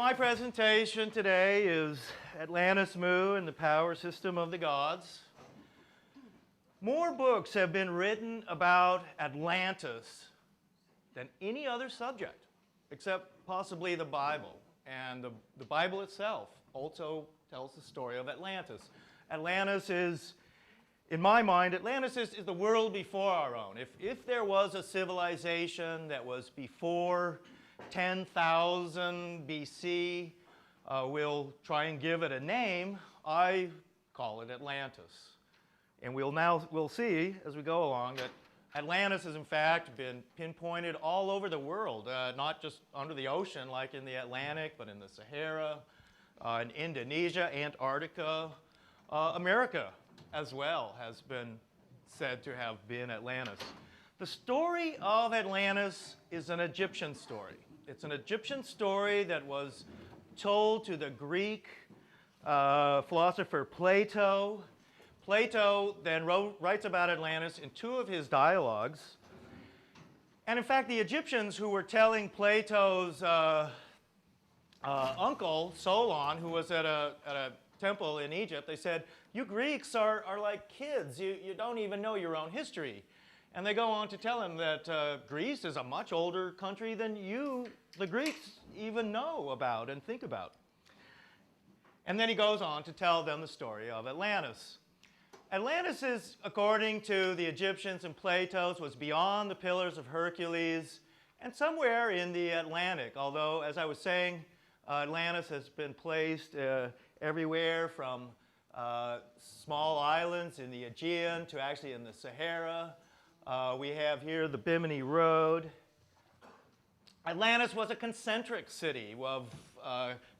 my presentation today is Atlantis, Mu, and the Power System of the Gods. More books have been written about Atlantis than any other subject, except possibly the Bible. And the Bible itself also tells the story of Atlantis. Atlantis is, in my mind, Atlantis is the world before our own. If there was a civilization that was before 10,000 BC, we'll try and give it a name. I call it Atlantis. And we'll see as we go along that Atlantis has in fact been pinpointed all over the world, not just under the ocean like in the Atlantic, but in the Sahara, in Indonesia, Antarctica, America as well has been said to have been Atlantis. The story of Atlantis is an Egyptian story. It's an Egyptian story that was told to the Greek philosopher Plato. Plato then writes about Atlantis in two of his dialogues. And in fact, the Egyptians who were telling Plato's uncle, Solon, who was at a temple in Egypt, they said, "You Greeks are like kids. You don't even know your own history." And they go on to tell him that Greece is a much older country than you, the Greeks, even know about and think about. And then he goes on to tell them the story of Atlantis. Atlantis is, according to the Egyptians and Plato's, was beyond the Pillars of Hercules and somewhere in the Atlantic. Although, as I was saying, Atlantis has been placed everywhere from small islands in the Aegean to actually in the Sahara. We have here the Bimini Road. Atlantis was a concentric city of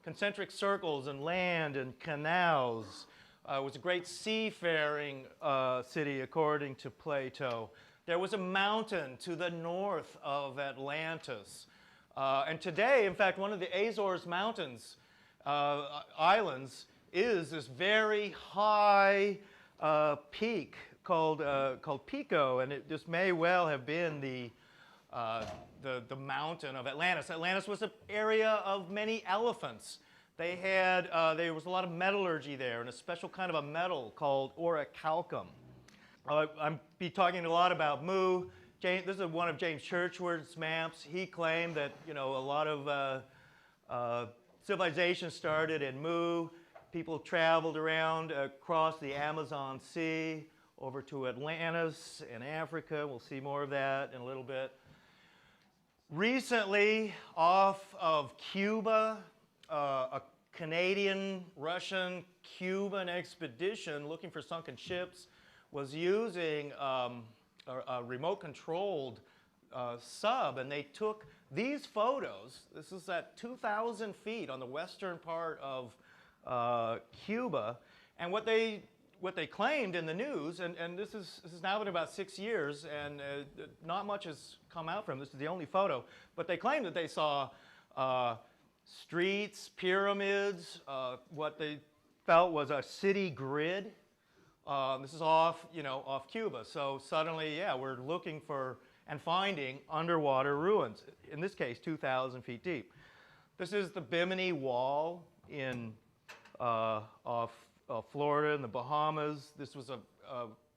concentric circles and land and canals. It was a great seafaring city, according to Plato. There was a mountain to the north of Atlantis. And today, in fact, one of the Azores Mountains islands is this very high peak called Pico, and this may well have been the mountain of Atlantis. Atlantis was an area of many elephants. There was a lot of metallurgy there, and a special kind of a metal called orichalcum. I'll be talking a lot about Mu. This is one of James Churchward's maps. He claimed that a lot of civilization started in Mu. People traveled around across the Amazon Sea over to Atlantis in Africa. We'll see more of that in a little bit. Recently, off of Cuba, a Canadian, Russian, Cuban expedition looking for sunken ships was using a remote-controlled sub, and they took these photos. This is at 2,000 feet on the western part of Cuba, and what they claimed in the news, and this has now been about 6 years, and not much has come out from this. This is the only photo, but they claimed that they saw streets, pyramids, what they felt was a city grid. This is off Cuba. So suddenly, yeah, we're looking for and finding underwater ruins. In this case, 2,000 feet deep. This is the Bimini Wall in off Florida and the Bahamas. This was a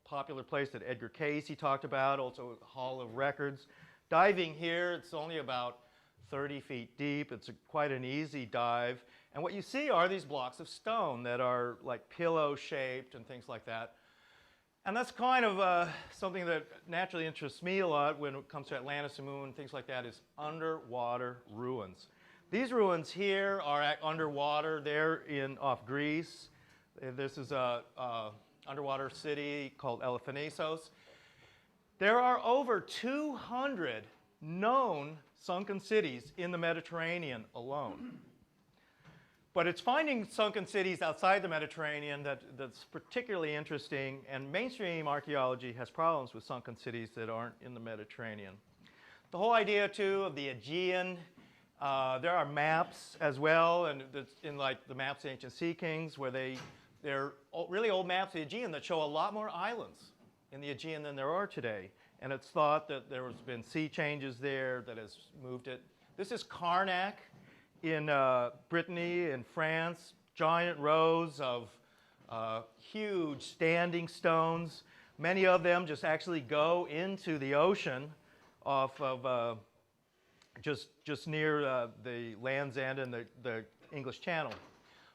popular place that Edgar Cayce talked about, also a Hall of Records. Diving here, it's only about 30 feet deep. It's quite an easy dive. And what you see are these blocks of stone that are like pillow-shaped and things like that. And that's kind of something that naturally interests me a lot when it comes to Atlantis and Mu and things like that, is underwater ruins. These ruins here are underwater. They're off Greece. This is a underwater city called Elefanisos. There are over 200 known sunken cities in the Mediterranean alone. But it's finding sunken cities outside the Mediterranean that's particularly interesting, and mainstream archaeology has problems with sunken cities that aren't in the Mediterranean. The whole idea, too, of the Aegean, there are maps as well, and in like the maps of ancient sea kings, where they're really old maps of the Aegean that show a lot more islands in the Aegean than there are today. And it's thought that there has been sea changes there that has moved it. This is Karnak in Brittany and France, giant rows of huge standing stones. Many of them just actually go into the ocean off of just near the Land's End and the English Channel.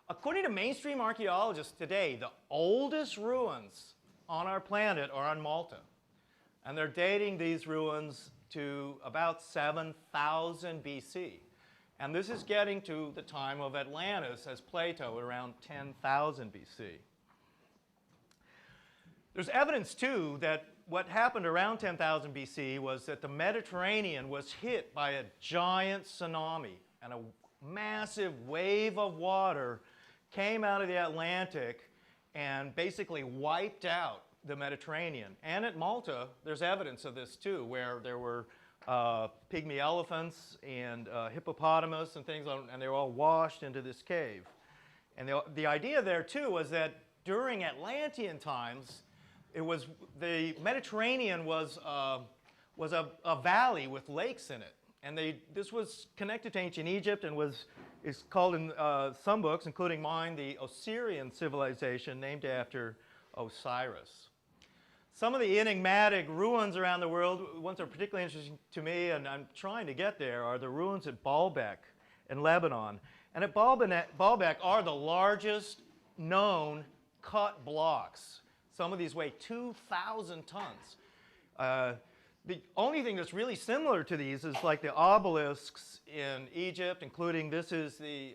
According to mainstream archaeologists today, the oldest ruins on our planet are on Malta. And they're dating these ruins to about 7,000 BC. And this is getting to the time of Atlantis as Plato, around 10,000 BC. There's evidence, too, that what happened around 10,000 BC was that the Mediterranean was hit by a giant tsunami, and a massive wave of water came out of the Atlantic and basically wiped out the Mediterranean. And at Malta, there's evidence of this, too, where there were pygmy elephants and hippopotamus and things, and they were all washed into this cave. And the idea there, too, was that during Atlantean times, the Mediterranean was a valley with lakes in it. And this was connected to ancient Egypt and is called in some books, including mine, the Osirian civilization, named after Osiris. Some of the enigmatic ruins around the world, ones that are particularly interesting to me, and I'm trying to get there, are the ruins at Baalbek in Lebanon. And at Baalbek are the largest known cut blocks. Some of these weigh 2,000 tons. The only thing that's really similar to these is like the obelisks in Egypt, including this is the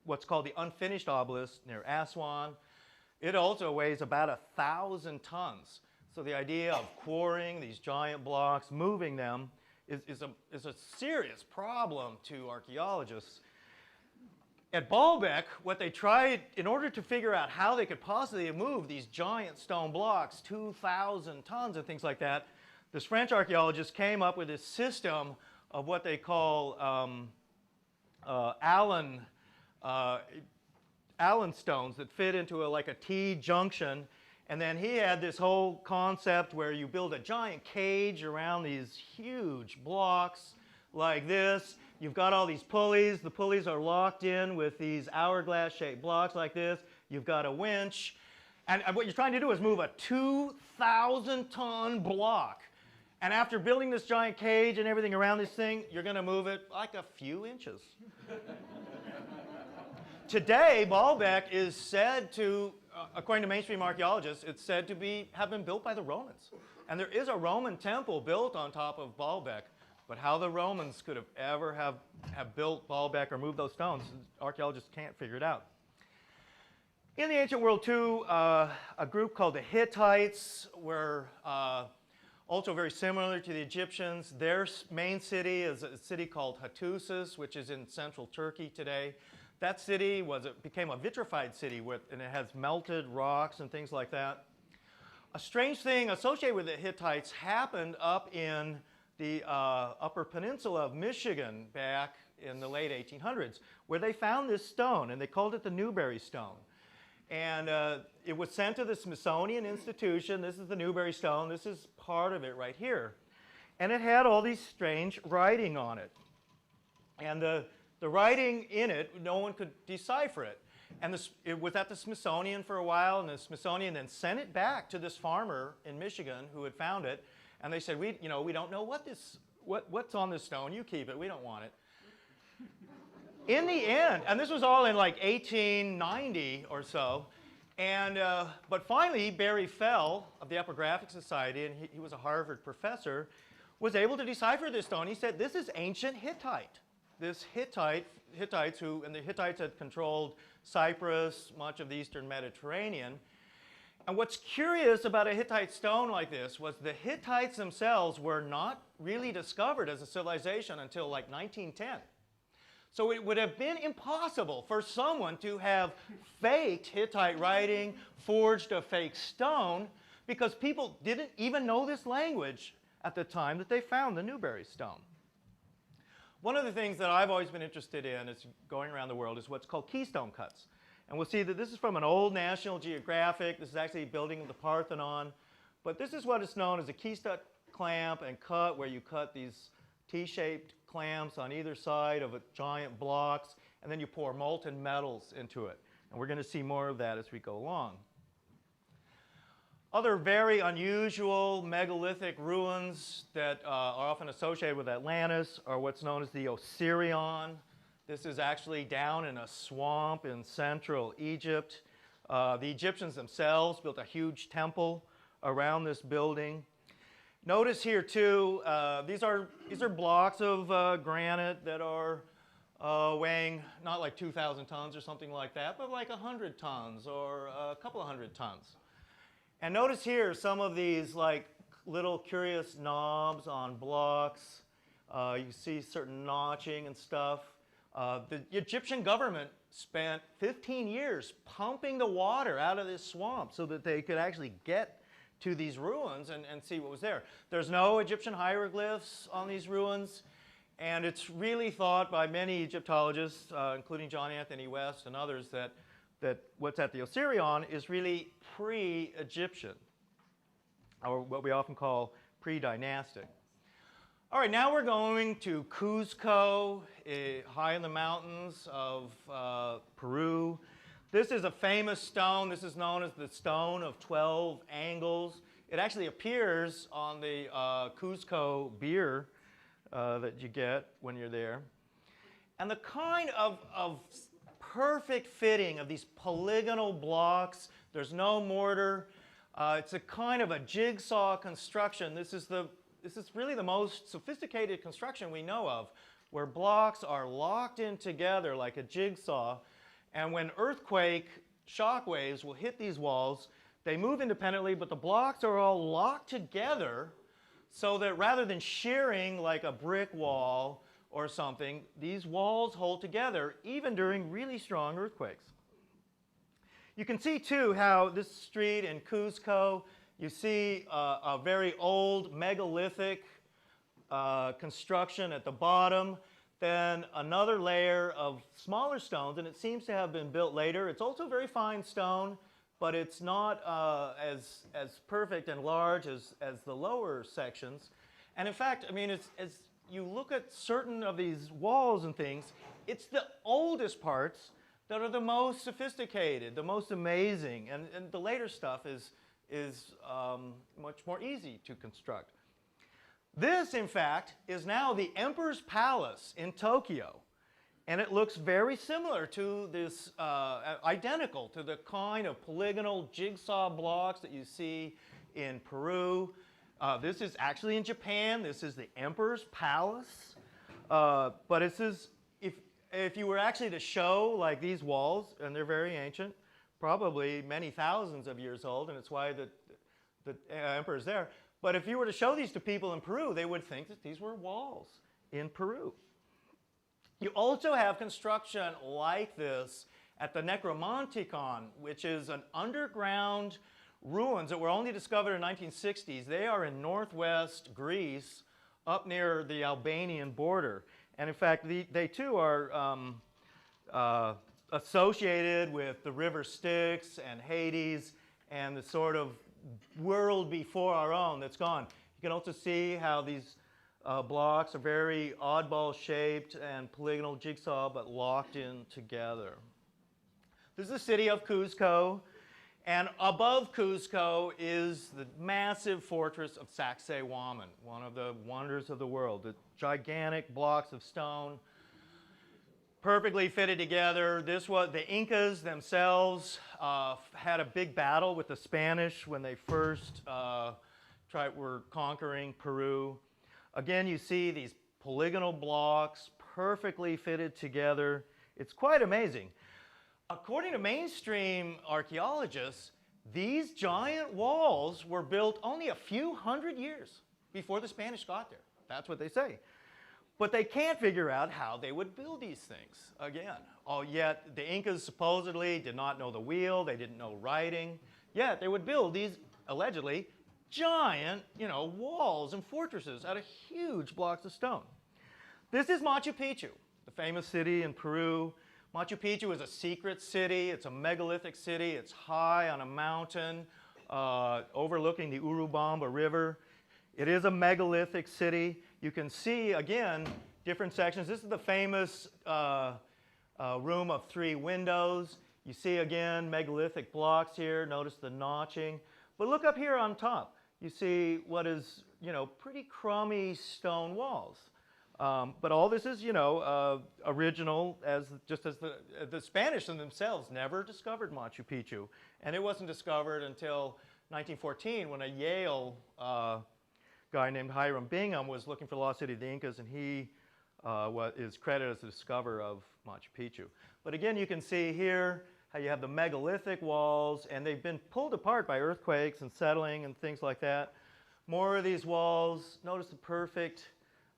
what's called the unfinished obelisk near Aswan. It also weighs about 1,000 tons. So the idea of quarrying these giant blocks, moving them, is a serious problem to archaeologists. At Baalbek, what they tried, in order to figure out how they could possibly move these giant stone blocks, 2,000 tons and things like that, this French archaeologist came up with this system of what they call Allen stones that fit into like a T-junction. And then he had this whole concept where you build a giant cage around these huge blocks like this. You've got all these pulleys. The pulleys are locked in with these hourglass-shaped blocks like this. You've got a winch. And what you're trying to do is move a 2,000-ton block. And after building this giant cage and everything around this thing, you're going to move it like a few inches. Today, Baalbek is said to, according to mainstream archaeologists, it's said to have been built by the Romans. And there is a Roman temple built on top of Baalbek. But how the Romans could have ever have built Baalbek or moved those stones, archaeologists can't figure it out. In the ancient world, too, a group called the Hittites were also very similar to the Egyptians. Their main city is a city called Hattusis, which is in central Turkey today. That city became a vitrified city, and it has melted rocks and things like that. A strange thing associated with the Hittites happened up in the Upper Peninsula of Michigan back in the late 1800s, where they found this stone, and they called it the Newberry Stone. And it was sent to the Smithsonian Institution. This is the Newberry Stone. This is part of it right here. And it had all these strange writing on it. And the writing in it, no one could decipher it. And it was at the Smithsonian for a while, and the Smithsonian then sent it back to this farmer in Michigan who had found it. And they said, we don't know what's on this stone. You keep it. We don't want it. In the end, and this was all in like 1890 or so, and but finally Barry Fell of the Epigraphic Society, and he was a Harvard professor, was able to decipher this stone. He said, this is ancient Hittite. This Hittites and the Hittites had controlled Cyprus, much of the eastern Mediterranean. And what's curious about a Hittite stone like this was the Hittites themselves were not really discovered as a civilization until like 1910. So it would have been impossible for someone to have faked Hittite writing, forged a fake stone, because people didn't even know this language at the time that they found the Newberry Stone. One of the things that I've always been interested in is going around the world is what's called Keystone cuts. And we'll see that this is from an old National Geographic. This is actually building the Parthenon. But this is what is known as a keystone clamp and cut, where you cut these T-shaped clamps on either side of giant blocks, and then you pour molten metals into it. And we're going to see more of that as we go along. Other very unusual megalithic ruins that are often associated with Atlantis are what's known as the Osirion. This is actually down in a swamp in central Egypt. The Egyptians themselves built a huge temple around this building. Notice here too, these are blocks of granite that are weighing not like 2,000 tons or something like that, but like 100 tons or a couple of hundred tons. And notice here some of these like little curious knobs on blocks. You see certain notching and stuff. The Egyptian government spent 15 years pumping the water out of this swamp so that they could actually get to these ruins and see what was there. There's no Egyptian hieroglyphs on these ruins, and it's really thought by many Egyptologists, including John Anthony West and others, that what's at the Osirion is really pre-Egyptian, or what we often call pre-dynastic. All right, now we're going to Cuzco, high in the mountains of Peru. This is a famous stone. This is known as the Stone of 12 Angles. It actually appears on the Cuzco beer that you get when you're there. And the kind of perfect fitting of these polygonal blocks, there's no mortar. It's a kind of a jigsaw construction. This is really the most sophisticated construction we know of, where blocks are locked in together like a jigsaw. And when earthquake shock waves will hit these walls, they move independently, but the blocks are all locked together so that rather than shearing like a brick wall or something, these walls hold together even during really strong earthquakes. You can see too how this street in Cuzco, you see a very old megalithic construction at the bottom, then another layer of smaller stones, and it seems to have been built later. It's also very fine stone, but it's not as perfect and large as the lower sections. And in fact, I mean, as you look at certain of these walls and things, it's the oldest parts that are the most sophisticated, the most amazing, and the later stuff is much more easy to construct. This, in fact, is now the Emperor's Palace in Tokyo, and it looks very similar to this, identical to the kind of polygonal jigsaw blocks that you see in Peru. This is actually in Japan. This is the Emperor's Palace, but this is, if you were actually to show like these walls, and they're very ancient, probably many thousands of years old, and it's why the emperor's there. But if you were to show these to people in Peru, they would think that these were walls in Peru. You also have construction like this at the Necromanticon, which is an underground ruins that were only discovered in the 1960s. They are in northwest Greece, up near the Albanian border. And in fact, they too are associated with the river Styx and Hades and the sort of world before our own that's gone. You can also see how these blocks are very oddball shaped and polygonal jigsaw, but locked in together. This is the city of Cuzco, and above Cuzco is the massive fortress of Sacsayhuaman, one of the wonders of the world. The gigantic blocks of stone, perfectly fitted together. This was the Incas themselves had a big battle with the Spanish when they first were conquering Peru. Again, you see these polygonal blocks perfectly fitted together. It's quite amazing. According to mainstream archaeologists, these giant walls were built only a few hundred years before the Spanish got there. That's what they say. But they can't figure out how they would build these things again. Yet the Incas supposedly did not know the wheel, they didn't know writing, yet they would build these, allegedly, giant, walls and fortresses out of huge blocks of stone. This is Machu Picchu, the famous city in Peru. Machu Picchu is a secret city. It's a megalithic city. It's high on a mountain overlooking the Urubamba River. It is a megalithic city. You can see, again, different sections. This is the famous room of 3 windows. You see, again, megalithic blocks here. Notice the notching. But look up here on top. You see what is, pretty crummy stone walls. But all this is, original, just as the Spanish themselves never discovered Machu Picchu. And it wasn't discovered until 1914 when a Yale guy named Hiram Bingham was looking for the lost city of the Incas, and he is credited as the discoverer of Machu Picchu. But again, you can see here how you have the megalithic walls, and they've been pulled apart by earthquakes and settling and things like that. More of these walls. Notice the perfect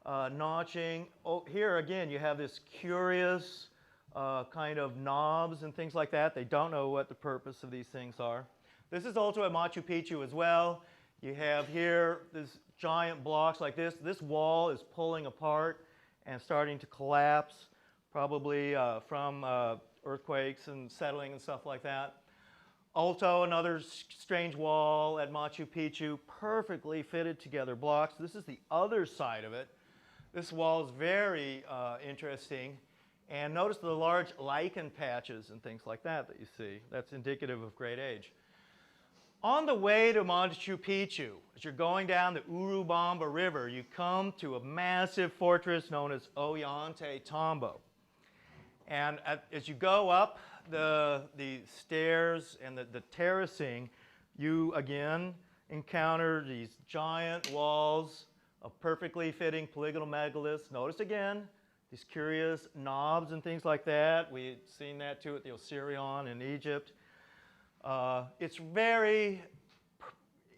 notching. Oh, here again, you have this curious kind of knobs and things like that. They don't know what the purpose of these things are. This is also at Machu Picchu as well. You have here these giant blocks like this. This wall is pulling apart and starting to collapse, probably from earthquakes and settling and stuff like that. Also, another strange wall at Machu Picchu, perfectly fitted together blocks. This is the other side of it. This wall is very interesting. And notice the large lichen patches and things like that you see. That's indicative of great age. On the way to Machu Picchu, as you're going down the Urubamba River, you come to a massive fortress known as Ollantaytambo. And as you go up the stairs and the terracing, you again encounter these giant walls of perfectly fitting polygonal megaliths. Notice again these curious knobs and things like that. We had seen that too at the Osirion in Egypt. It's very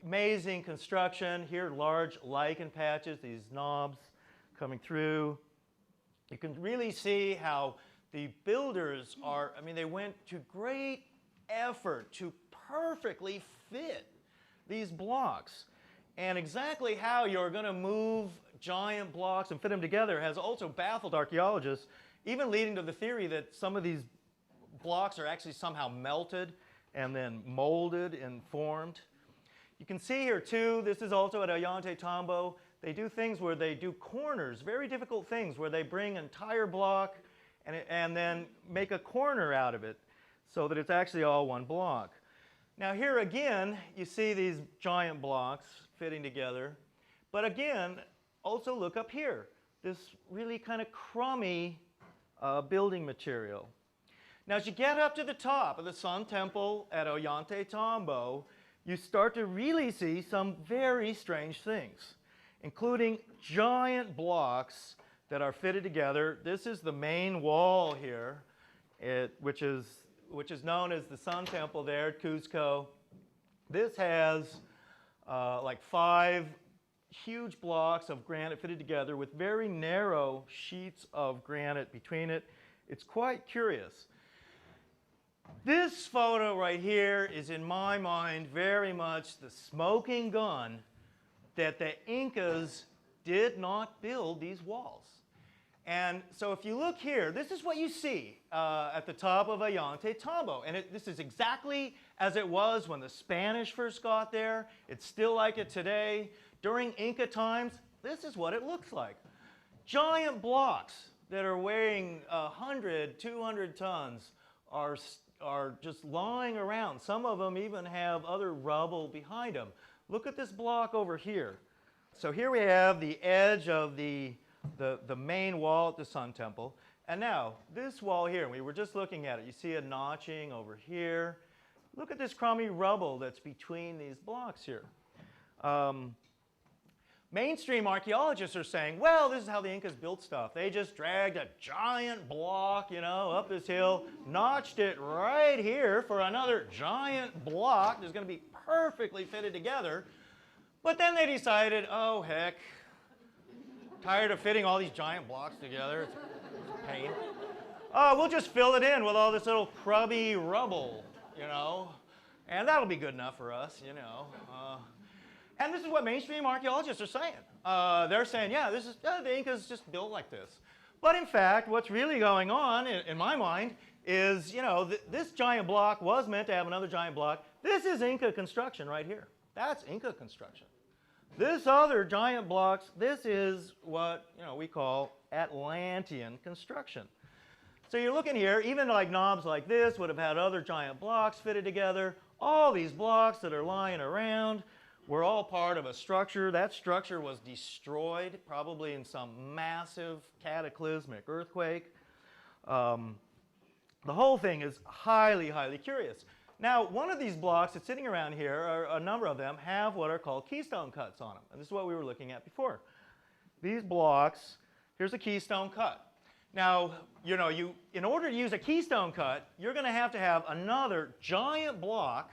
amazing construction. Here, large lichen patches, these knobs coming through. You can really see how the builders they went to great effort to perfectly fit these blocks. And exactly how you're going to move giant blocks and fit them together has also baffled archaeologists, even leading to the theory that some of these blocks are actually somehow melted and then molded and formed. You can see here too, this is also at Ollantaytambo. They do things where they do corners, very difficult things, where they bring an entire block and then make a corner out of it so that it's actually all one block. Now here again, you see these giant blocks fitting together. But again, also look up here, this really kind of crummy building material. Now as you get up to the top of the Sun Temple at Ollantaytambo, you start to really see some very strange things, including giant blocks that are fitted together. This is the main wall here, which is known as the Sun Temple there at Cuzco. This has like 5 huge blocks of granite fitted together with very narrow sheets of granite between it. It's quite curious. This photo right here is, in my mind, very much the smoking gun that the Incas did not build these walls. And so if you look here, this is what you see at the top of Ollantaytambo. And this is exactly as it was when the Spanish first got there. It's still like it today. During Inca times, this is what it looks like. Giant blocks that are weighing 100, 200 tons are just lying around. Some of them even have other rubble behind them. Look at this block over here. So here we have the edge of the main wall at the Sun Temple. And now, this wall here, we were just looking at it. You see a notching over here. Look at this crummy rubble that's between these blocks here. Mainstream archaeologists are saying, well, this is how the Incas built stuff. They just dragged a giant block, up this hill, notched it right here for another giant block that's going to be perfectly fitted together. But then they decided, oh, heck, tired of fitting all these giant blocks together. It's a pain. We'll just fill it in with all this little crummy rubble, and that'll be good enough for us, And this is what mainstream archaeologists are saying. They're saying, yeah, the Incas just built like this. But in fact, what's really going on, in my mind, is, this giant block was meant to have another giant block. This is Inca construction right here. That's Inca construction. This other giant blocks, this is what we call Atlantean construction. So you're looking here, even like knobs like this would have had other giant blocks fitted together. All these blocks that are lying around were all part of a structure. That structure was destroyed, probably in some massive cataclysmic earthquake. The whole thing is highly, highly curious. Now, one of these blocks that's sitting around here, or a number of them, have what are called keystone cuts on them. And this is what we were looking at before. These blocks, here's a keystone cut. Now, in order to use a keystone cut, you're going to have another giant block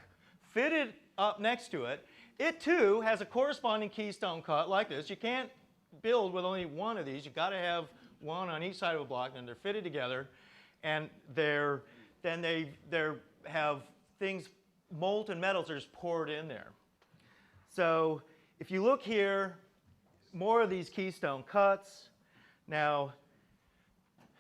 fitted up next to it. It, too, has a corresponding keystone cut like this. You can't build with only one of these. You've got to have one on each side of a block, and they're fitted together. And they have things, molten metals are just poured in there. So if you look here, more of these keystone cuts. Now,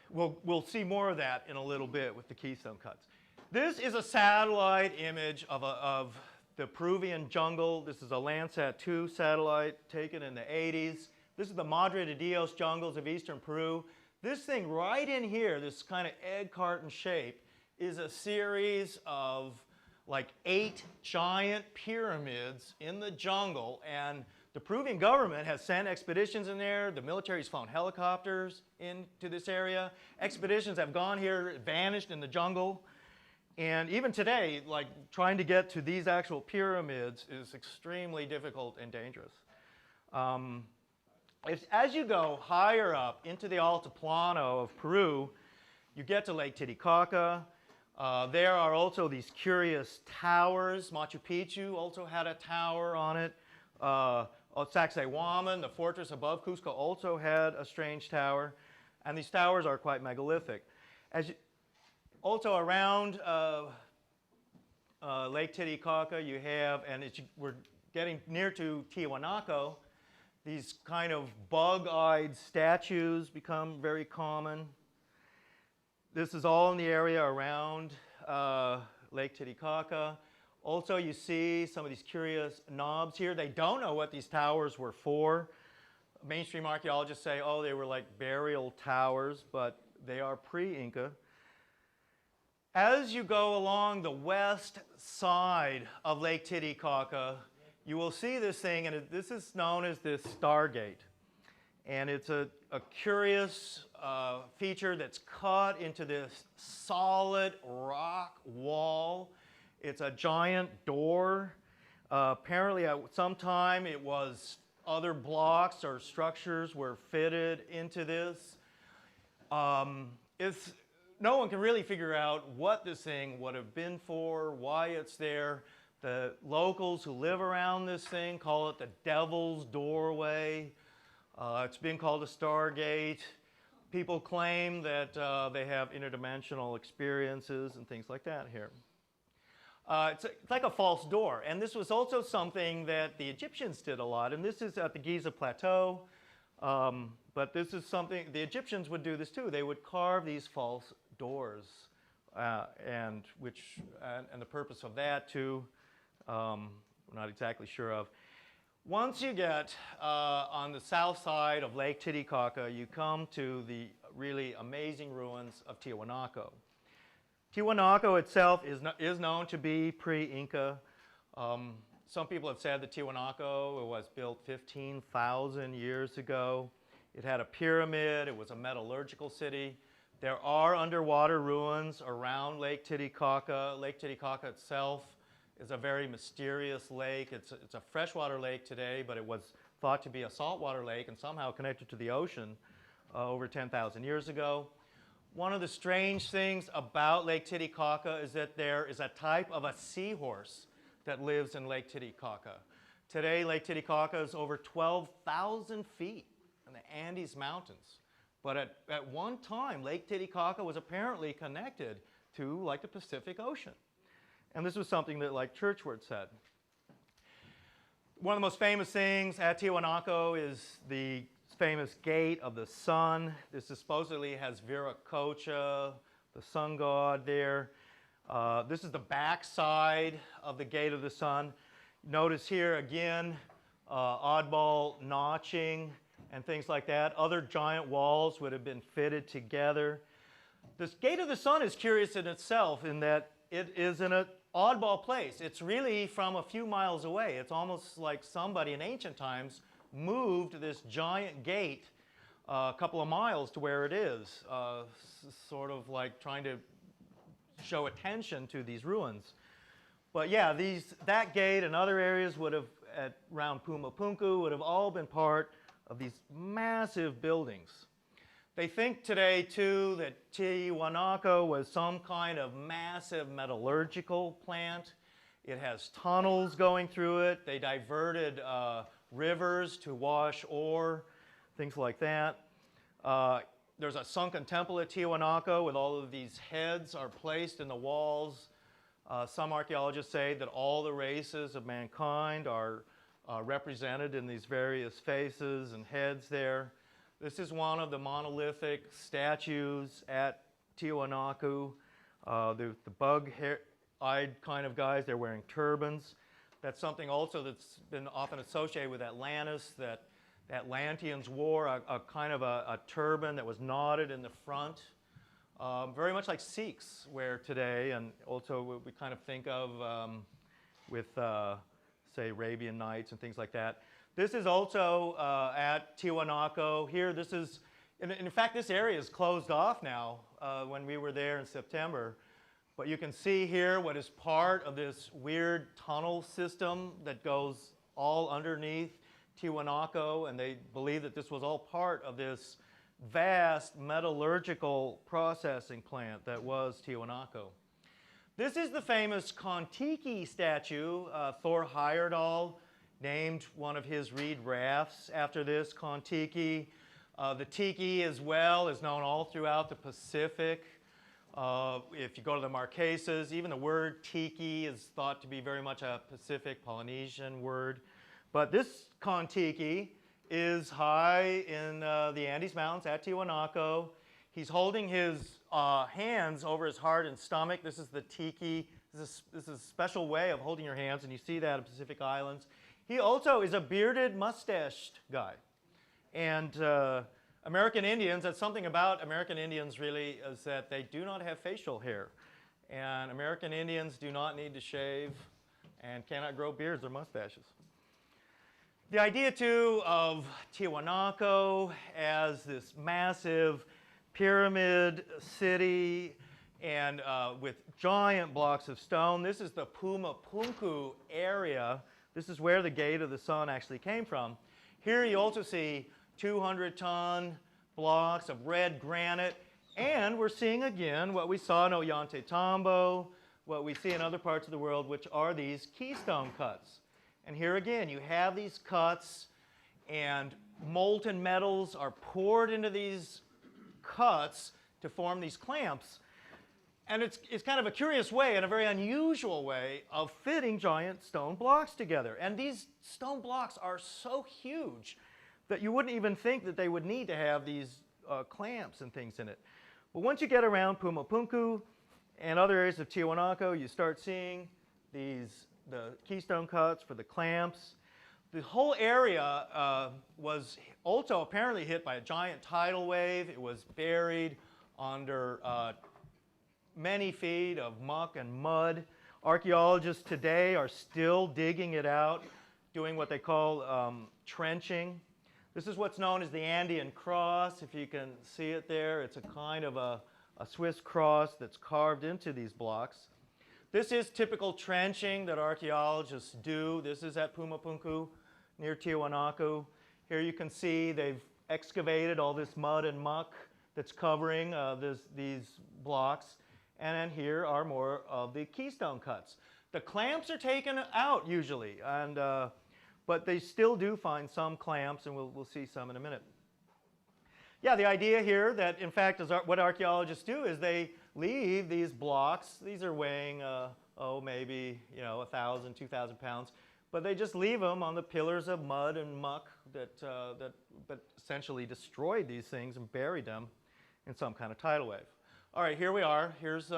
we'll see more of that in a little bit with the keystone cuts. This is a satellite image of the Peruvian jungle. This is a Landsat 2 satellite taken in the 80s. This is the Madre de Dios jungles of eastern Peru. This thing right in here, this kind of egg carton shape, is a series of like 8 giant pyramids in the jungle, and the Peruvian government has sent expeditions in there. The military's flown helicopters into this area. Expeditions have gone here, vanished in the jungle. And even today, like trying to get to these actual pyramids is extremely difficult and dangerous. As you go higher up into the Altiplano of Peru, you get to Lake Titicaca. There are also these curious towers. Machu Picchu also had a tower on it. Sacsayhuaman, the fortress above Cusco, also had a strange tower. And these towers are quite megalithic. Also around Lake Titicaca, you have, and we're getting near to Tiahuanaco, these kind of bug-eyed statues become very common. This is all in the area around Lake Titicaca. Also, you see some of these curious knobs here. They don't know what these towers were for. Mainstream archaeologists say, oh, they were like burial towers, but they are pre-Inca. As you go along the west side of Lake Titicaca, you will see this thing, and this is known as this Stargate. And it's a curious feature that's cut into this solid rock wall. It's a giant door. Apparently at some time it was other blocks or structures were fitted into this. No one can really figure out what this thing would have been for, why it's there. The locals who live around this thing call it the Devil's Doorway. It's been called a Stargate. People claim that they have interdimensional experiences and things like that here. It's like a false door. And this was also something that the Egyptians did a lot. And this is at the Giza Plateau. But this is something, the Egyptians would do this too. They would carve these false doors. And the purpose of that too, we're not exactly sure of. Once you get on the south side of Lake Titicaca, you come to the really amazing ruins of Tiahuanaco. Tiahuanaco itself is known to be pre-Inca. Some people have said that Tiahuanaco was built 15,000 years ago. It had a pyramid. It was a metallurgical city. There are underwater ruins around Lake Titicaca. Lake Titicaca itself is a very mysterious lake. It's a freshwater lake today, but it was thought to be a saltwater lake and somehow connected to the ocean over 10,000 years ago. One of the strange things about Lake Titicaca is that there is a type of a seahorse that lives in Lake Titicaca. Today, Lake Titicaca is over 12,000 feet in the Andes Mountains. But at one time, Lake Titicaca was apparently connected to like the Pacific Ocean. And this was something that like Churchward said. One of the most famous things at Tiahuanaco is the famous Gate of the Sun. This supposedly has Viracocha, the sun god there. This is the back side of the Gate of the Sun. Notice here again, oddball notching and things like that. Other giant walls would have been fitted together. This Gate of the Sun is curious in itself in that it is in an oddball place. It's really from a few miles away. It's almost like somebody in ancient times moved this giant gate a couple of miles to where it is, sort of like trying to show attention to these ruins. But yeah, that gate and other areas would have, around Pumapunku, would have all been part of these massive buildings. They think today, too, that Tiahuanaco was some kind of massive metallurgical plant. It has tunnels going through it. They diverted rivers to wash ore, things like that. There's a sunken temple at Tiahuanaco with all of these heads are placed in the walls. Some archaeologists say that all the races of mankind are represented in these various faces and heads there. This is one of the monolithic statues at Tiahuanaco. The bug-eyed kind of guys, they're wearing turbans. That's something also that's been often associated with Atlantis, that the Atlanteans wore a kind of a turban that was knotted in the front, very much like Sikhs wear today, and also what we kind of think of with, say, Arabian Nights and things like that. This is also at Tiahuanaco. Here, this is, in fact, this area is closed off now when we were there in September. But you can see here what is part of this weird tunnel system that goes all underneath Tiahuanaco, and they believe that this was all part of this vast metallurgical processing plant that was Tiahuanaco. This is the famous Kon-Tiki statue. Thor Heyerdahl named one of his reed rafts after this, Kon-Tiki. The tiki as well is known all throughout the Pacific. If you go to the Marquesas, even the word tiki is thought to be very much a Pacific Polynesian word. But this Kon-Tiki is high in the Andes Mountains at Tiahuanaco. He's holding his hands over his heart and stomach. This is the tiki. This is a special way of holding your hands, and you see that in Pacific Islands. He also is a bearded, mustached guy. And American Indians, that's something about American Indians really, is that they do not have facial hair. And American Indians do not need to shave and cannot grow beards or mustaches. The idea, too, of Tiahuanaco as this massive pyramid city and with giant blocks of stone. This is the Pumapunku area. This is where the Gate of the Sun actually came from. Here you also see 200-ton blocks of red granite, and we're seeing again what we saw in Ollantaytambo, what we see in other parts of the world, which are these keystone cuts. And here again, you have these cuts, and molten metals are poured into these cuts to form these clamps. And it's kind of a curious way and a very unusual way of fitting giant stone blocks together. And these stone blocks are so huge that you wouldn't even think that they would need to have these clamps and things in it. But once you get around Pumapunku and other areas of Tiahuanaco, you start seeing the keystone cuts for the clamps. The whole area was also apparently hit by a giant tidal wave. It was buried under many feet of muck and mud. Archaeologists today are still digging it out, doing what they call trenching. This is what's known as the Andean cross. If you can see it there, it's a kind of a Swiss cross that's carved into these blocks. This is typical trenching that archaeologists do. This is at Pumapunku near Tiahuanaco. Here you can see they've excavated all this mud and muck that's covering these blocks. And then here are more of the keystone cuts. The clamps are taken out usually, but they still do find some clamps, and we'll see some in a minute. Yeah, the idea here that, in fact, is what archaeologists do is they leave these blocks. These are weighing, maybe 1,000, 2,000 pounds, but they just leave them on the pillars of mud and muck that essentially destroyed these things and buried them in some kind of tidal wave. All right, here we are. Here's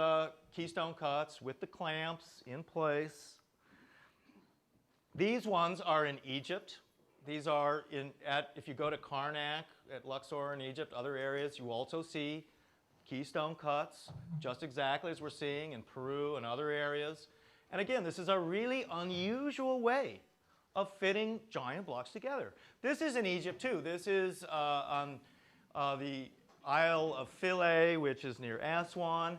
keystone cuts with the clamps in place. These ones are in Egypt. These are if you go to Karnak, at Luxor in Egypt, other areas, you also see keystone cuts, just exactly as we're seeing in Peru and other areas. And again, this is a really unusual way of fitting giant blocks together. This is in Egypt too. This is on the Isle of Philae, which is near Aswan.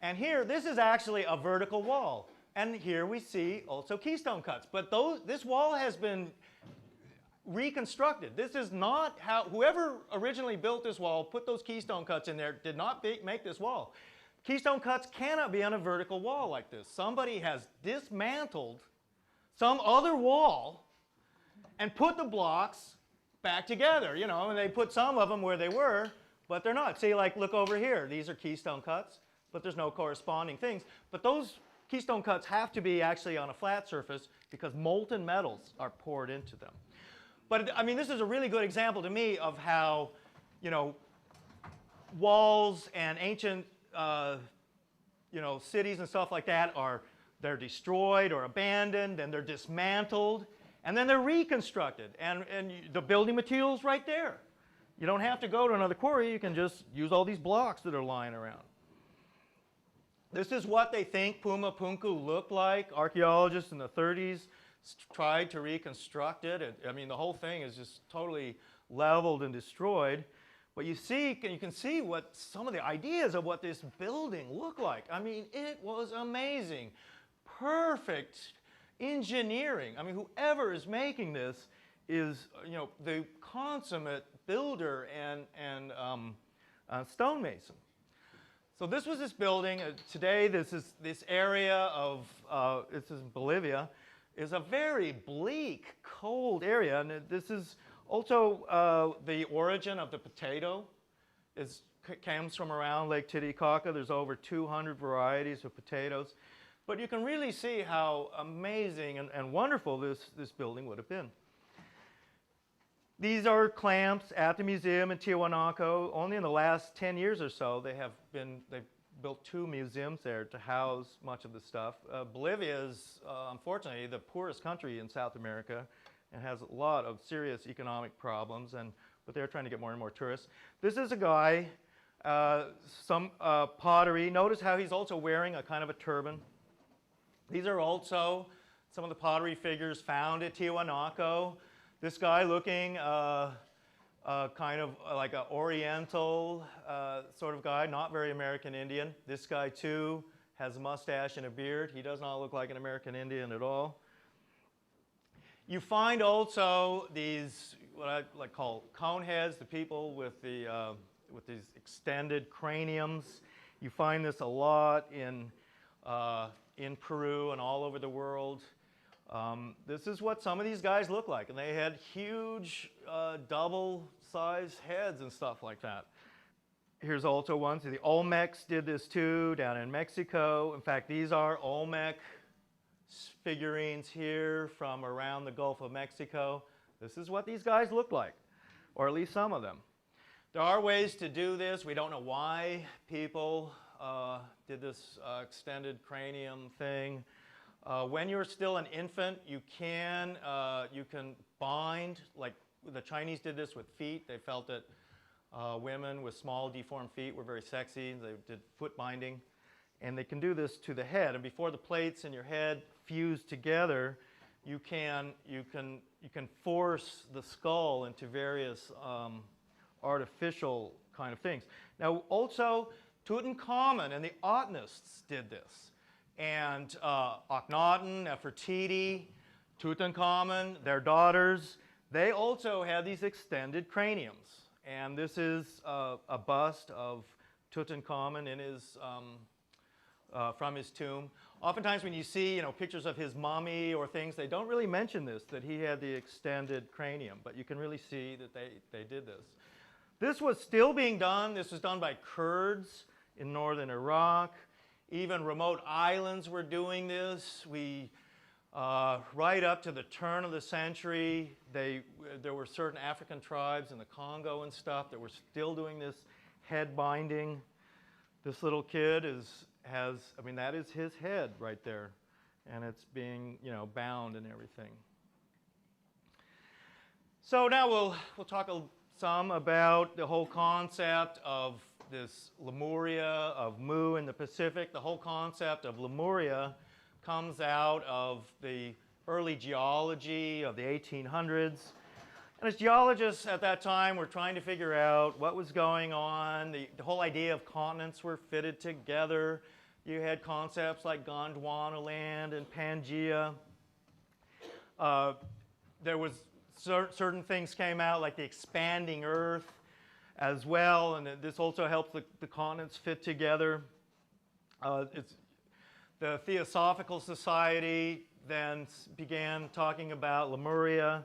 And here, this is actually a vertical wall. And here we see also keystone cuts. But this wall has been reconstructed. This is not how, whoever originally built this wall, put those keystone cuts in there, did not make this wall. Keystone cuts cannot be on a vertical wall like this. Somebody has dismantled some other wall and put the blocks back together, you know, and they put some of them where they were, but they're not. See, like, look over here. These are keystone cuts, but there's no corresponding things. But those keystone cuts have to be actually on a flat surface because molten metals are poured into them. But, I mean, this is a really good example to me of how, you know, walls and ancient, you know, cities and stuff like that they're destroyed or abandoned, and they're dismantled, and then they're reconstructed. And the building material's right there. You don't have to go to another quarry. You can just use all these blocks that are lying around. This is what they think Pumapunku looked like. Archaeologists in the 30s tried to reconstruct it. I mean, the whole thing is just totally leveled and destroyed. But you can see what some of the ideas of what this building looked like. I mean, it was amazing. Perfect engineering. I mean, whoever is making this is, you know, the consummate builder and stonemason. So this was this building. Today, this area of, this is Bolivia, is a very bleak, cold area. And this is also the origin of the potato. Comes from around Lake Titicaca. There's over 200 varieties of potatoes. But you can really see how amazing and wonderful this building would have been. These are clamps at the museum in Tiahuanaco. Only in the last 10 years or so, they've built 2 museums there to house much of the stuff. Bolivia is, unfortunately, the poorest country in South America and has a lot of serious economic problems, but they're trying to get more and more tourists. This is a guy, some pottery. Notice how he's also wearing a kind of a turban. These are also some of the pottery figures found at Tiahuanaco. This guy looking kind of like an Oriental sort of guy, not very American Indian. This guy too has a mustache and a beard. He does not look like an American Indian at all. You find also these, what I like call cone heads, the people with these extended craniums. You find this a lot in Peru and all over the world. This is what some of these guys look like, and they had huge double-sized heads and stuff like that. Here's also one. So the Olmecs did this too down in Mexico. In fact, these are Olmec figurines here from around the Gulf of Mexico. This is what these guys look like, or at least some of them. There are ways to do this. We don't know why people did this extended cranium thing. When you're still an infant, you can bind, like the Chinese did this with feet. They felt that women with small deformed feet were very sexy. They did foot binding. And they can do this to the head. And before the plates in your head fuse together, you can force the skull into various artificial kind of things. Now also, Tutankhamun and the Atlantis did this. And Akhenaten, Nefertiti, Tutankhamun, their daughters, they also had these extended craniums. And this is a bust of Tutankhamun in his, from his tomb. Oftentimes when you see, you know, pictures of his mummy or things, they don't really mention this, that he had the extended cranium. But you can really see that they did this. This was still being done. This was done by Kurds in northern Iraq. Even remote islands were doing this. Right up to the turn of the century, there were certain African tribes in the Congo and stuff that were still doing this head binding. This little kid I mean, that is his head right there. And it's being, you know, bound and everything. So now we'll talk some about the whole concept of this Lemuria, of Mu in the Pacific. The whole concept of Lemuria comes out of the early geology of the 1800s. And as geologists at that time were trying to figure out what was going on, the whole idea of continents were fitted together. You had concepts like Gondwana land and Pangaea. There was certain things came out like the expanding Earth as well, and this also helps the continents fit together. The Theosophical Society then began talking about Lemuria,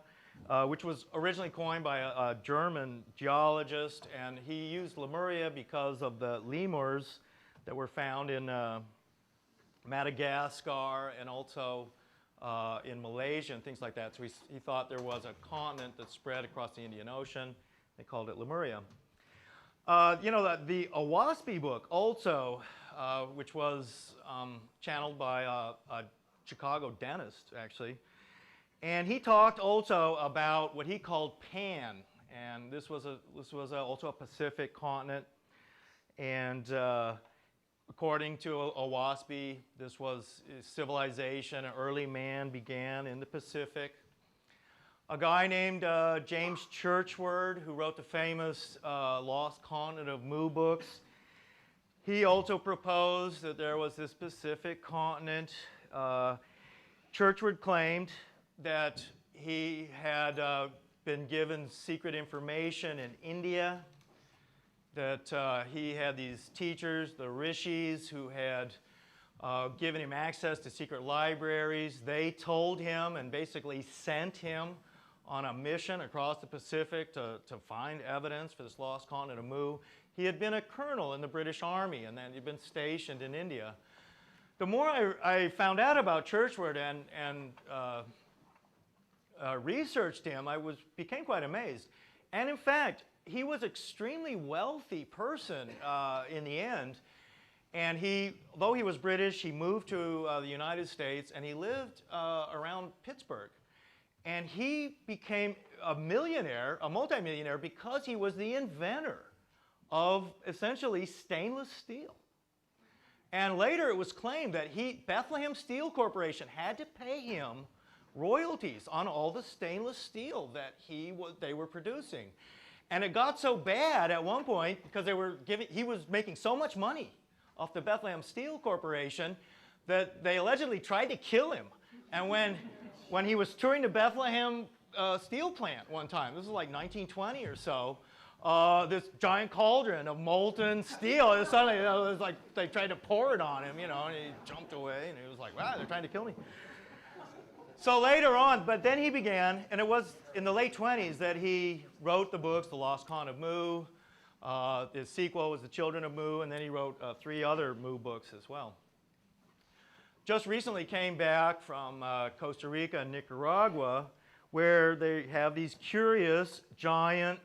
which was originally coined by a German geologist, and he used Lemuria because of the lemurs that were found in Madagascar and also in Malaysia and things like that. So he thought there was a continent that spread across the Indian Ocean. They called it Lemuria. You know, the Owaspy book also, which was channeled by a Chicago dentist, actually. And he talked also about what he called Pan. And this was also a Pacific continent. And according to Owaspy, this was civilization, early man began in the Pacific. A guy named James Churchward, who wrote the famous Lost Continent of Mu books, he also proposed that there was this Pacific continent. Churchward claimed that he had been given secret information in India, that he had these teachers, the rishis, who had given him access to secret libraries. They told him and basically sent him on a mission across the Pacific to find evidence for this lost continent of Mu. He had been a colonel in the British Army, and then he'd been stationed in India. The more I found out about Churchward and researched him, I became quite amazed. And in fact, he was an extremely wealthy person in the end. And though he was British, he moved to the United States, and he lived around Pittsburgh. And he became a millionaire, a multimillionaire, because he was the inventor of essentially stainless steel. And later it was claimed that Bethlehem Steel Corporation had to pay him royalties on all the stainless steel that they were producing. And it got so bad at one point because he was making so much money off the Bethlehem Steel Corporation that they allegedly tried to kill him. And when he was touring the Bethlehem steel plant one time, this was like 1920 or so, this giant cauldron of molten steel, and suddenly it was like they tried to pour it on him, you know, and he jumped away, and he was like, wow, they're trying to kill me. So later on, but then he began, and it was in the late 20s that he wrote the books, The Lost Continent of Mu. His sequel was The Children of Mu, and then he wrote 3 other Mu books as well. Just recently came back from Costa Rica and Nicaragua, where they have these curious giant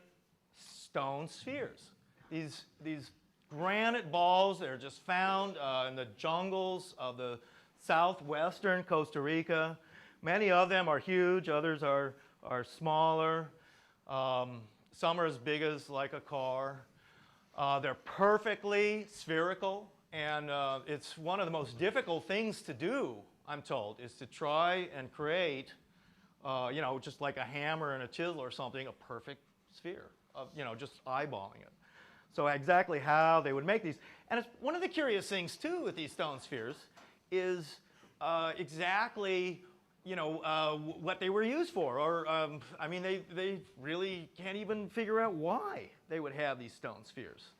stone spheres. These granite balls that are just found in the jungles of the southwestern Costa Rica. Many of them are huge, others are smaller. Some are as big as like a car. They're perfectly spherical, and it's one of the most difficult things to do, I'm told, is to try and create, you know, just like a hammer and a chisel or something, a perfect sphere of, you know, just eyeballing it. So exactly how they would make these. And it's one of the curious things, too, with these stone spheres is exactly, you know, what they were used for. Or, I mean, they really can't even figure out why they would have these stone spheres.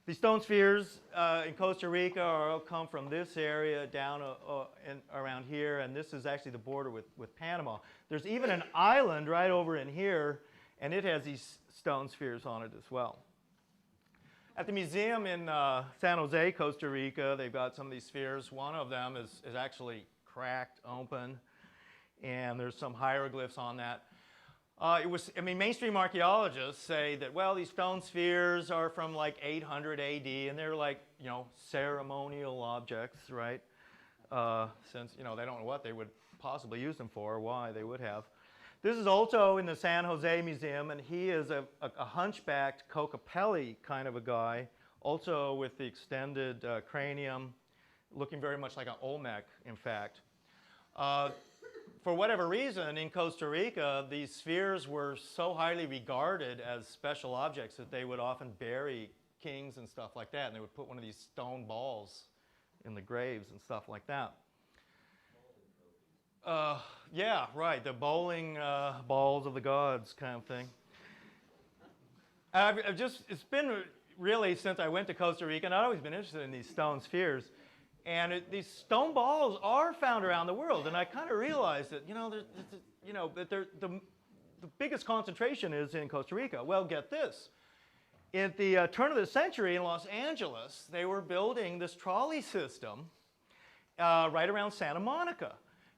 These stone spheres in Costa Rica all come from this area down around here, and this is actually the border with Panama. There's even an island right over in here, and it has these stone spheres on it as well. At the museum in San Jose, Costa Rica, they've got some of these spheres. One of them is actually cracked open, and there's some hieroglyphs on that. I mean, mainstream archaeologists say that, well, these stone spheres are from like 800 AD, and they're like, you know, ceremonial objects, right? Since, you know, they don't know what they would possibly use them for or why they would have. This is also in the San Jose Museum, and he is a hunchbacked Cocopelli kind of a guy, also with the extended cranium, looking very much like an Olmec, in fact. For whatever reason, in Costa Rica, these spheres were so highly regarded as special objects that they would often bury kings and stuff like that, and they would put one of these stone balls in the graves and stuff like that. Yeah, right, the bowling balls of the gods kind of thing. It's been really since I went to Costa Rica, and I've always been interested in these stone spheres. And these stone balls are found around the world, and I kind of realized that, the biggest concentration is in Costa Rica. Well, get this. At the turn of the century in Los Angeles, they were building this trolley system right around Santa Monica.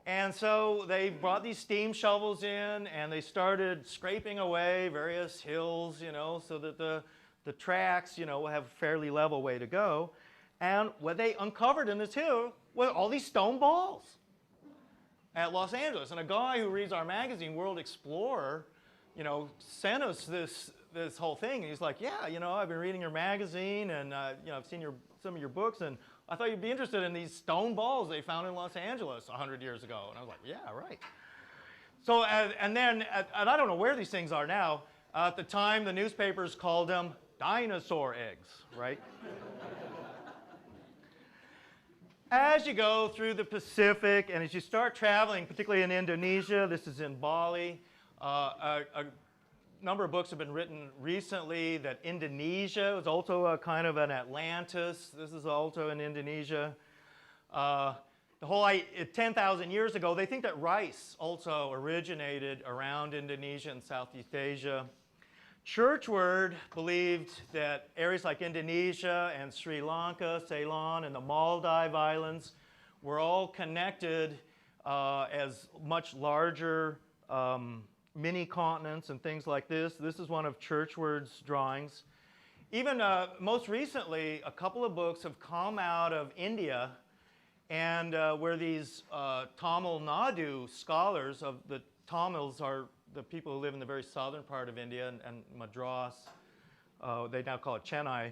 And so they brought these steam shovels in, and they started scraping away various hills, so that the tracks, will have a fairly level way to go. And what they uncovered in this hill were all these stone balls at Los Angeles. And a guy who reads our magazine, World Explorer, sent us this whole thing. And he's like, yeah, I've been reading your magazine, and I've seen some of your books, and I thought you'd be interested in these stone balls they found in Los Angeles 100 years ago. And I was like, yeah, right. So, and I don't know where these things are now. At the time, the newspapers called them dinosaur eggs, right? As you go through the Pacific, and as you start traveling, particularly in Indonesia, this is in Bali, a number of books have been written recently that Indonesia was also a kind of an Atlantis. This is also in Indonesia. The whole 10,000 years ago, they think that rice also originated around Indonesia and Southeast Asia. Churchward believed that areas like Indonesia and Sri Lanka, Ceylon, and the Maldive Islands were all connected as much larger mini continents and things like this. This is one of Churchward's drawings. Even most recently, a couple of books have come out of India, and where these Tamil Nadu scholars of the Tamils are the people who live in the very southern part of India, and Madras, they now call it Chennai,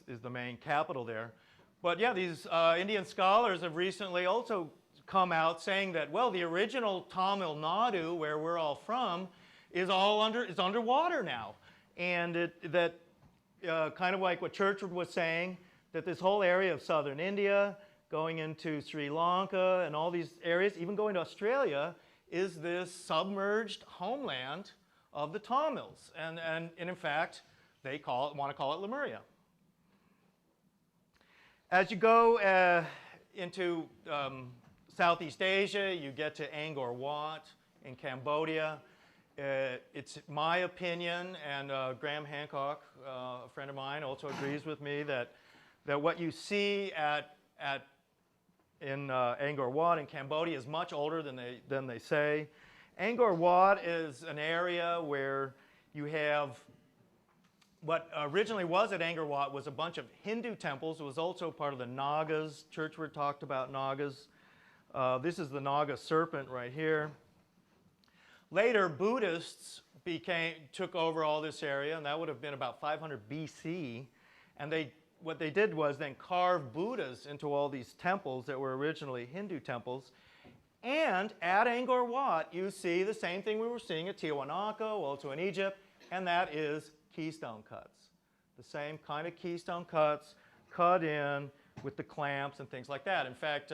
is the main capital there. But yeah, these Indian scholars have recently also come out saying that, well, the original Tamil Nadu, where we're all from, is underwater now. And that kind of like what Churchward was saying, that this whole area of southern India, going into Sri Lanka and all these areas, even going to Australia, is this submerged homeland of the Tamils. And in fact, they want to call it Lemuria. As you go into Southeast Asia, you get to Angkor Wat in Cambodia. It's my opinion, and Graham Hancock, a friend of mine, also agrees with me that what you see in Angkor Wat in Cambodia is much older than they say. Angkor Wat is an area where you have what originally was at Angkor Wat was a bunch of Hindu temples. It was also part of the Nagas. Churchward talked about Nagas. This is the Naga serpent right here. Later, Buddhists took over all this area, and that would have been about 500 BC. And what they did was then carve Buddhas into all these temples that were originally Hindu temples. And at Angkor Wat, you see the same thing we were seeing at Tiahuanaco, also in Egypt, and that is keystone cuts. The same kind of keystone cuts cut in with the clamps and things like that. In fact,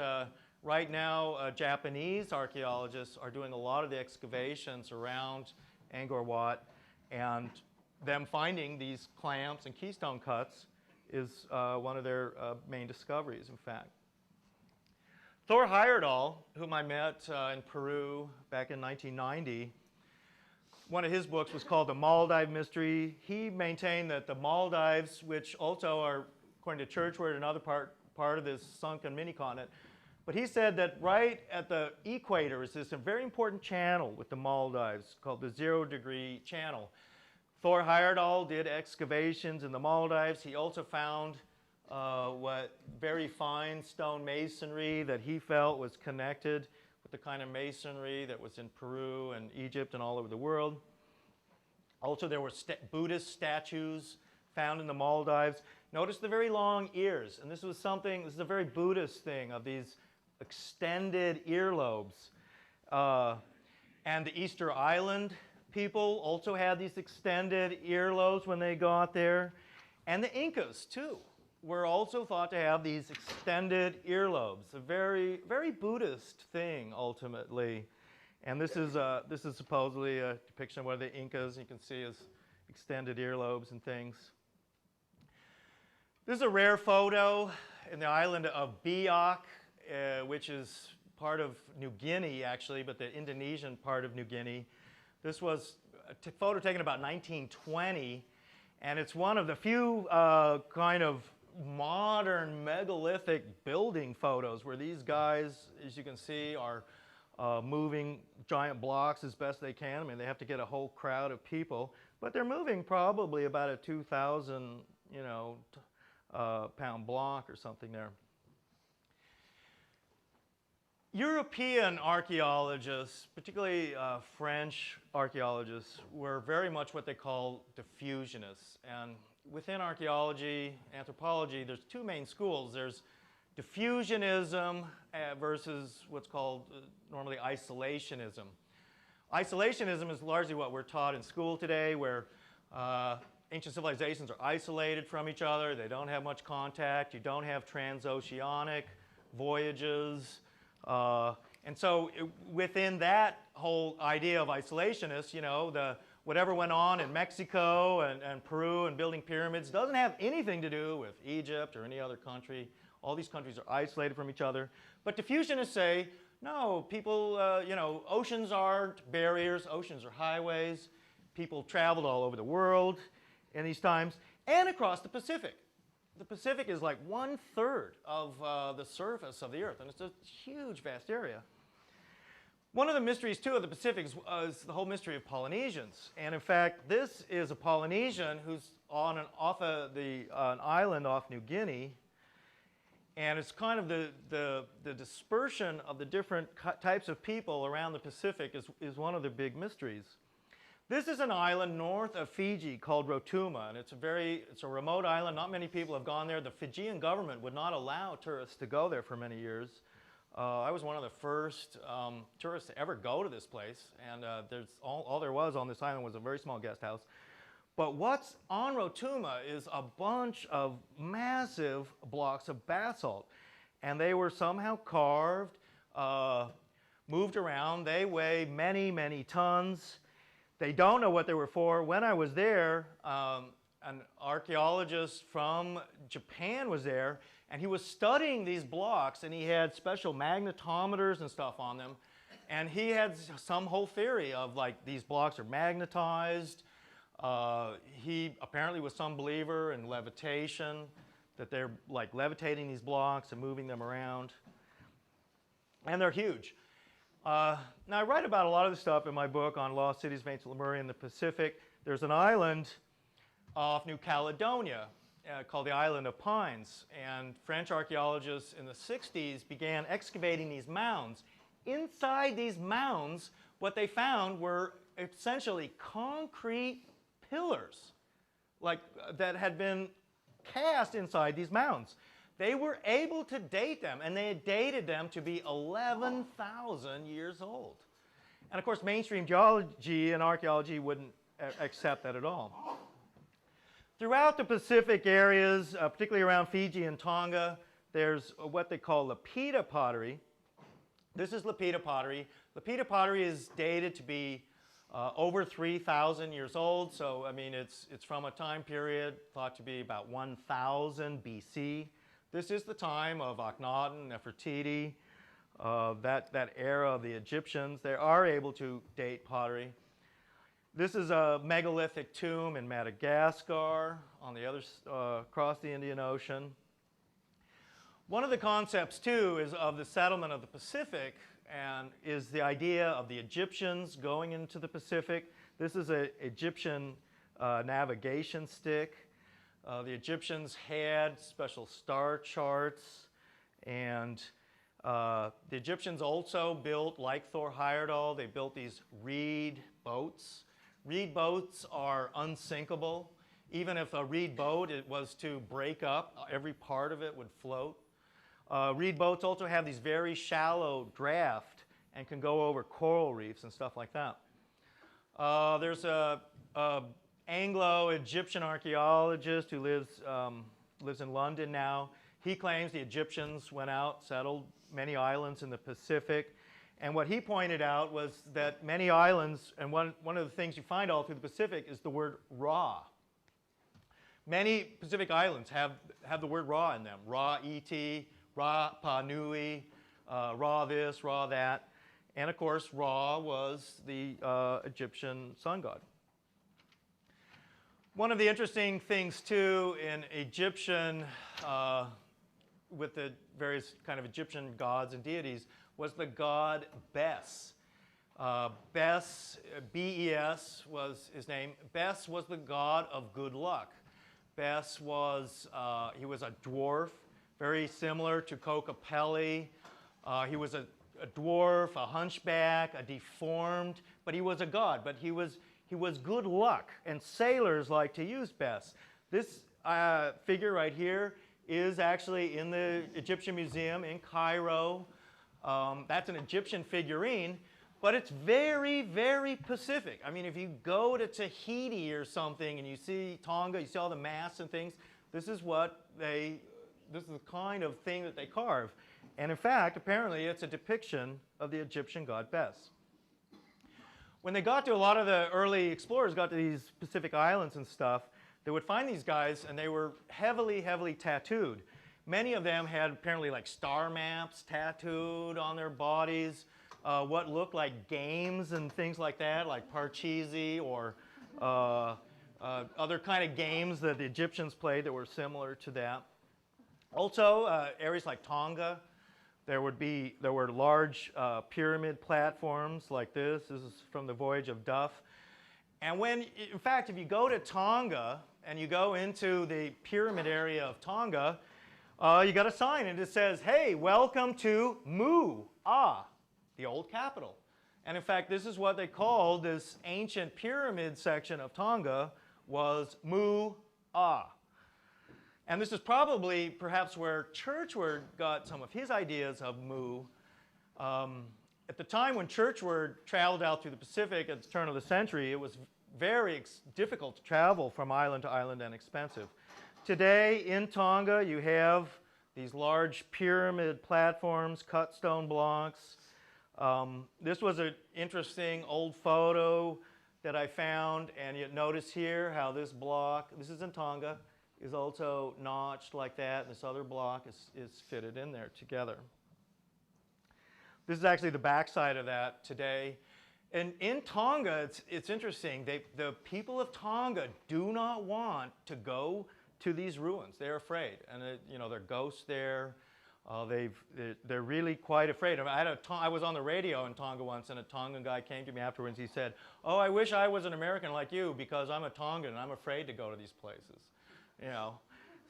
right now, Japanese archaeologists are doing a lot of the excavations around Angkor Wat, and them finding these clamps and keystone cuts is one of their main discoveries, in fact. Thor Heyerdahl, whom I met in Peru back in 1990, one of his books was called The Maldive Mystery. He maintained that the Maldives, which also are, according to Churchward, another part of this sunken mini-continent, but he said that right at the equator is this very important channel with the Maldives called the 0-degree channel. Thor Heyerdahl did excavations in the Maldives. He also found what very fine stone masonry that he felt was connected with the kind of masonry that was in Peru and Egypt and all over the world. Also, there were Buddhist statues found in the Maldives. Notice the very long ears, and this is a very Buddhist thing of these extended earlobes. And the Easter Island people also had these extended earlobes when they got there. And the Incas, too, were also thought to have these extended earlobes. A very, very Buddhist thing, ultimately. And this is supposedly a depiction of one of the Incas. You can see his extended earlobes and things. This is a rare photo in the island of Biak, which is part of New Guinea, actually, but the Indonesian part of New Guinea. This was a photo taken about 1920, and it's one of the few kind of modern megalithic building photos where these guys, as you can see, are moving giant blocks as best they can. I mean, they have to get a whole crowd of people, but they're moving probably about a 2,000, pound block or something there. European archaeologists, particularly French archaeologists, were very much what they call diffusionists. And within archaeology, anthropology, there's two main schools. There's diffusionism versus what's called normally isolationism. Isolationism is largely what we're taught in school today, where ancient civilizations are isolated from each other. They don't have much contact. You don't have transoceanic voyages. And so within that whole idea of isolationists, whatever went on in Mexico and Peru and building pyramids doesn't have anything to do with Egypt or any other country. All these countries are isolated from each other. But diffusionists say, no, people, oceans aren't barriers, oceans are highways. People traveled all over the world in these times and across the Pacific. The Pacific is like 1/3 of the surface of the Earth, and it's a huge, vast area. One of the mysteries, too, of the Pacific is the whole mystery of Polynesians. And in fact, this is a Polynesian who's on an island off New Guinea. And it's kind of the dispersion of the different types of people around the Pacific is one of the big mysteries. This is an island north of Fiji called Rotuma, and it's a remote island. Not many people have gone there. The Fijian government would not allow tourists to go there for many years. I was one of the first tourists to ever go to this place, and all there was on this island was a very small guest house. But what's on Rotuma is a bunch of massive blocks of basalt, and they were somehow carved, moved around. They weigh many, many tons. They don't know what they were for. When I was there, an archaeologist from Japan was there, and he was studying these blocks, and he had special magnetometers and stuff on them, and he had some whole theory of like these blocks are magnetized. He apparently was some believer in levitation, that they're like levitating these blocks and moving them around, and they're huge. Now, I write about a lot of this stuff in my book on lost cities of ancient Lemuria in the Pacific. There's an island off New Caledonia called the Island of Pines, and French archaeologists in the 60s began excavating these mounds. Inside these mounds, what they found were essentially concrete pillars that had been cast inside these mounds. They were able to date them, and they had dated them to be 11,000 years old. And of course, mainstream geology and archaeology wouldn't accept that at all. Throughout the Pacific areas, particularly around Fiji and Tonga, there's what they call Lapita pottery. This is Lapita pottery. Lapita pottery is dated to be over 3,000 years old. So, I mean, it's from a time period thought to be about 1,000 BC. This is the time of Akhenaten, Nefertiti, that era of the Egyptians. They are able to date pottery. This is a megalithic tomb in Madagascar on the other across the Indian Ocean. One of the concepts, too, is of the settlement of the Pacific, and is the idea of the Egyptians going into the Pacific. This is an Egyptian navigation stick. The Egyptians had special star charts, and The Egyptians also built, like Thor Heyerdahl, they built these reed boats. Reed boats are unsinkable. Even if a reed boat it was to break up, every part of it would float. Reed boats also have these very shallow draft and can go over coral reefs and stuff like that. There's a Anglo-Egyptian archaeologist who lives in London now. He claims the Egyptians went out, settled many islands in the Pacific. And what he pointed out was that many islands, and one of the things you find all through the Pacific is the word Ra. Many Pacific islands have the word Ra in them. Ra Iti, Ra Pa Nui, Ra this, Ra that. And of course, Ra was the Egyptian sun god. One of the interesting things too in Egyptian, with the various kind of Egyptian gods and deities, was the god Bes. Bes, B-E-S was his name. Bes was the god of good luck. Bes was, he was a dwarf, very similar to Kokopelli. He was a dwarf, a hunchback, a deformed, but he was a god. But he was good luck, and sailors like to use Bes. This figure right here is actually in the Egyptian Museum in Cairo. That's an Egyptian figurine, but it's very, very Pacific. I mean, if you go to Tahiti or something and you see Tonga, you see all the masts and things, this is the kind of thing that they carve. And in fact, apparently it's a depiction of the Egyptian god Bes. When they got to, a lot of the early explorers got to these Pacific islands and stuff, they would find these guys and they were heavily, heavily tattooed. Many of them had apparently like star maps tattooed on their bodies, what looked like games and things like that, like Parcheesi or other kind of games that the Egyptians played that were similar to that. Also, areas like Tonga, there were large pyramid platforms like this. This is from the voyage of Duff. And in fact, if you go to Tonga and you go into the pyramid area of Tonga, you got a sign and it says, "Hey, welcome to Mu-A, the old capital." And in fact, this is what they called this ancient pyramid section of Tonga was Mu-A. And this is probably perhaps where Churchward got some of his ideas of Mu. At the time when Churchward traveled out through the Pacific at the turn of the century, it was very difficult to travel from island to island and expensive. Today in Tonga, you have these large pyramid platforms, cut stone blocks. This was an interesting old photo that I found, and you notice here how this block, this is in Tonga, is also notched like that, and this other block is fitted in there together. This is actually the backside of that today. And in Tonga, it's interesting. The people of Tonga do not want to go to these ruins. They're afraid, and there are ghosts there. They're really quite afraid. I was on the radio in Tonga once, and a Tongan guy came to me afterwards. He said, "Oh, I wish I was an American like you because I'm a Tongan and I'm afraid to go to these places."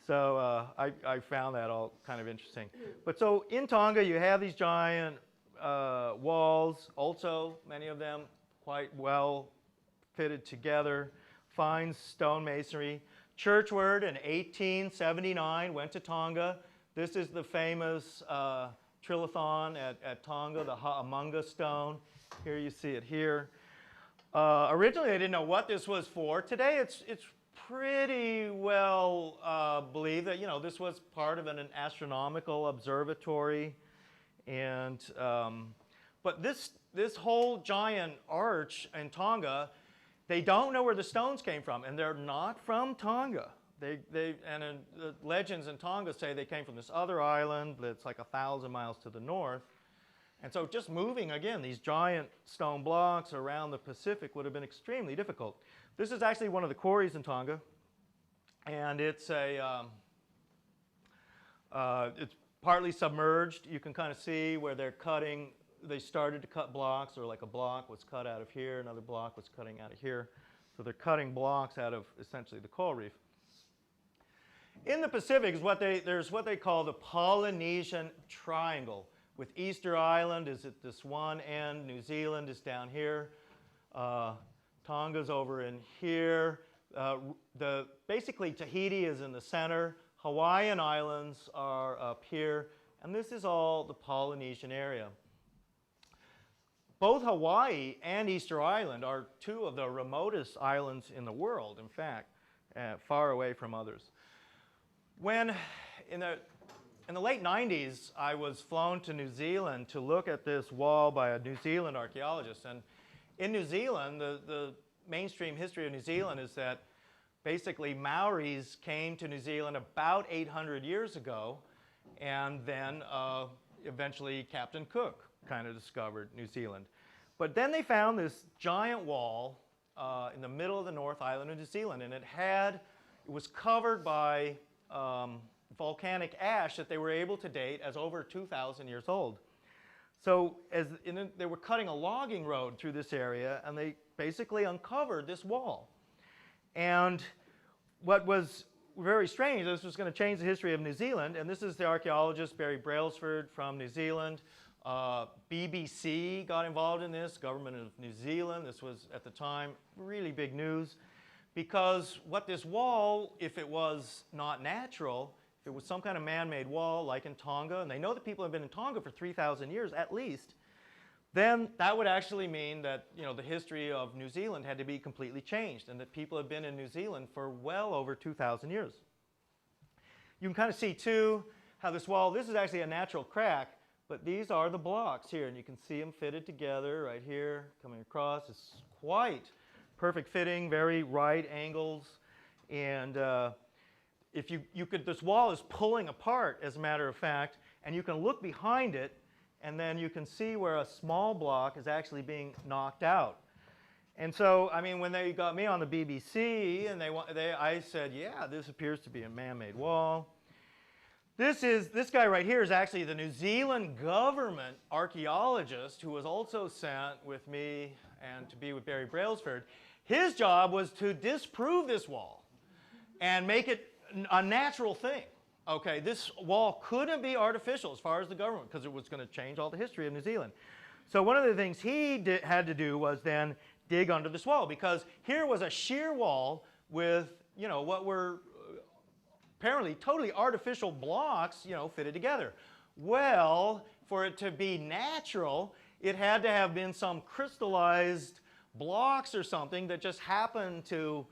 So I found that all kind of interesting. But so in Tonga, you have these giant walls, also many of them quite well fitted together, fine stone masonry. Churchward in 1879 went to Tonga. This is the famous trilithon at Tonga, the Ha'amunga stone. Here you see it here. Originally, they didn't know what this was for. Today, it's pretty well believed that this was part of an astronomical observatory, and but this whole giant arch in Tonga, they don't know where the stones came from, and they're not from Tonga. The legends in Tonga say they came from this other island that's like 1,000 miles to the north. And so just moving, again, these giant stone blocks around the Pacific would have been extremely difficult. This is actually one of the quarries in Tonga, and it's partly submerged. You can kind of see where they're cutting. They started to cut blocks, or like a block was cut out of here, another block was cutting out of here. So they're cutting blocks out of essentially the coral reef. In the Pacific is there's what they call the Polynesian Triangle. with Easter Island is at this one end, New Zealand is down here, Tonga's over in here. Basically Tahiti is in the center, Hawaiian Islands are up here, and this is all the Polynesian area. Both Hawaii and Easter Island are two of the remotest islands in the world, in fact, far away from others. When in the late 90s, I was flown to New Zealand to look at this wall by a New Zealand archaeologist. And in New Zealand, the mainstream history of New Zealand is that basically Maoris came to New Zealand about 800 years ago, and then eventually Captain Cook kind of discovered New Zealand. But then they found this giant wall in the middle of the North Island of New Zealand, and it was covered by volcanic ash that they were able to date as over 2,000 years old. So they were cutting a logging road through this area, and they basically uncovered this wall. And what was very strange, this was going to change the history of New Zealand, and this is the archaeologist Barry Brailsford from New Zealand. BBC got involved in this, government of New Zealand. This was, at the time, really big news, because what this wall, if it was not natural, if it was some kind of man-made wall like in Tonga, and they know that people have been in Tonga for 3,000 years at least, then that would actually mean that the history of New Zealand had to be completely changed, and that people have been in New Zealand for well over 2,000 years. You can kind of see too how this wall, this is actually a natural crack, but these are the blocks here, and you can see them fitted together right here, coming across. It's quite perfect fitting, very right angles, and if you could, this wall is pulling apart, as a matter of fact, and you can look behind it, and then you can see where a small block is actually being knocked out. And so, I mean, when they got me on the BBC, and I said, yeah, this appears to be a man-made wall. This guy right here is actually the New Zealand government archaeologist who was also sent with me and to be with Barry Brailsford. His job was to disprove this wall and make it a natural thing. Okay, this wall couldn't be artificial as far as the government, because it was going to change all the history of New Zealand. So one of the things he had to do was then dig under this wall, because here was a sheer wall with, what were apparently totally artificial blocks, fitted together. Well, for it to be natural, it had to have been some crystallized blocks or something that just happened to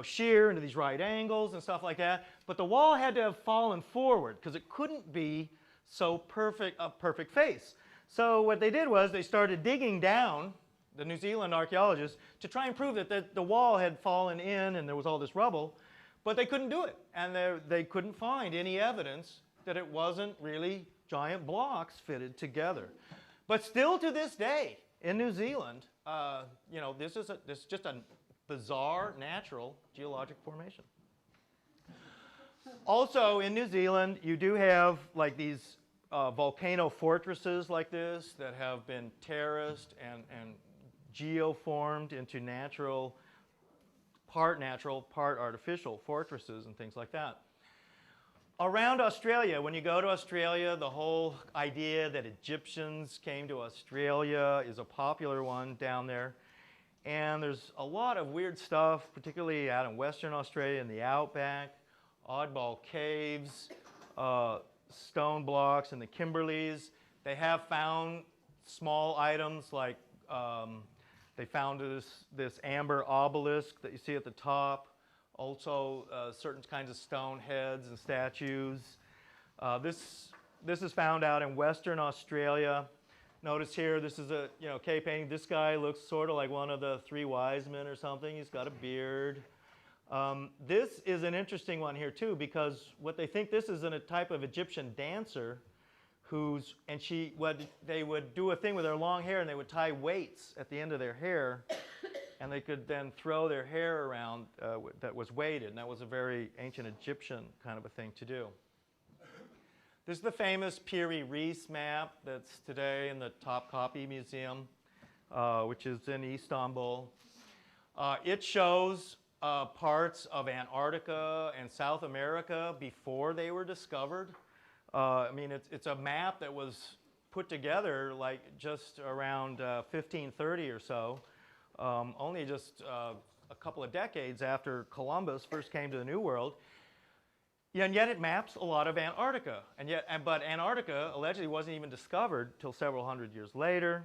shear into these right angles and stuff like that. But the wall had to have fallen forward because it couldn't be so perfect face. So what they did was they started digging down, the New Zealand archaeologists, to try and prove that the wall had fallen in and there was all this rubble, but they couldn't do it. And they couldn't find any evidence that it wasn't really giant blocks fitted together. But still to this day in New Zealand, this is just a bizarre natural geologic formation. Also in New Zealand, you do have like these volcano fortresses like this that have been terraced and geoformed into natural, part artificial fortresses and things like that. Around Australia, when you go to Australia, the whole idea that Egyptians came to Australia is a popular one down there. And there's a lot of weird stuff, particularly out in Western Australia in the outback, oddball caves, stone blocks in the Kimberleys. They have found small items like they found this amber obelisk that you see at the top. Also certain kinds of stone heads and statues. This is found out in Western Australia. Notice here, this is a cave painting. This guy looks sort of like one of the three wise men or something. He's got a beard. This is an interesting one here too, because what they think this is a type of Egyptian dancer they would do a thing with their long hair, and they would tie weights at the end of their hair, and they could then throw their hair around that was weighted, and that was a very ancient Egyptian kind of a thing to do. This is the famous Piri Reis map that's today in the Topkapi Museum, which is in Istanbul. It shows parts of Antarctica and South America before they were discovered. I mean, it's a map that was put together like just around 1530 or so, only just a couple of decades after Columbus first came to the New World. Yeah, and yet it maps a lot of Antarctica. But Antarctica allegedly wasn't even discovered till several hundred years later.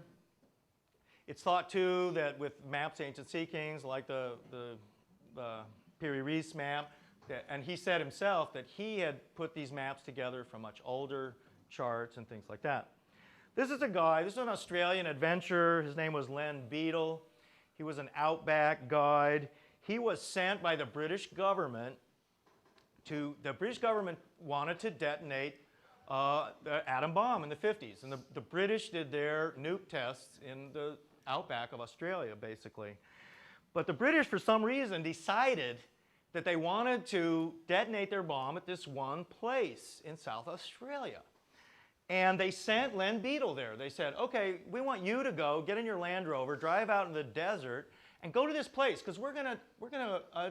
It's thought too that with maps of ancient sea kings like the Piri Reis map, and he said himself that he had put these maps together from much older charts and things like that. This is a guy, this is an Australian adventurer. His name was Len Beadle. He was an outback guide. He was sent by the British government the British government wanted to detonate the atom bomb in the 50s. And the British did their nuke tests in the outback of Australia, basically. But the British, for some reason, decided that they wanted to detonate their bomb at this one place in South Australia. And they sent Len Beadle there. They said, okay, we want you to go, get in your Land Rover, drive out in the desert, and go to this place, because we're gonna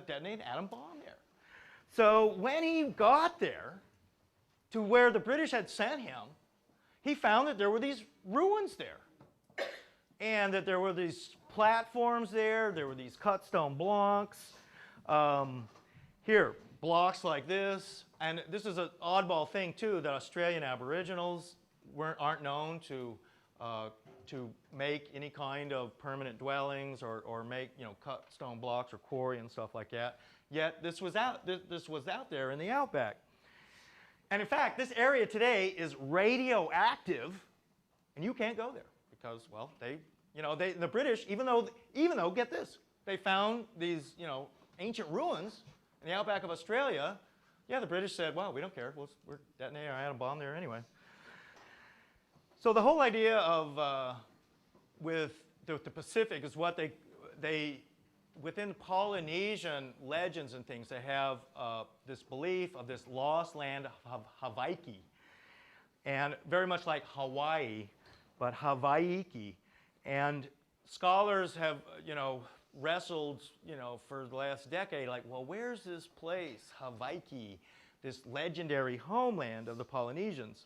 detonate an atom bomb there. So when he got there to where the British had sent him, he found that there were these ruins there. And that there were these platforms there were these cut stone blocks. Here, blocks like this. And this is an oddball thing too, that Australian Aboriginals aren't known to make any kind of permanent dwellings or make cut stone blocks or quarry and stuff like that. Yet this was out there in the outback. And in fact, this area today is radioactive, and you can't go there because, well, the British, even though get this, they found these ancient ruins in the outback of Australia. Yeah, the British said, well, we don't care. We're detonating our atom bomb there anyway. So the whole idea of with the Pacific is what they within Polynesian legends and things, they have this belief of this lost land of Hawaii, and very much like Hawaii, but Hawaii. And scholars have wrestled for the last decade, like, well, where's this place, Hawaii, this legendary homeland of the Polynesians?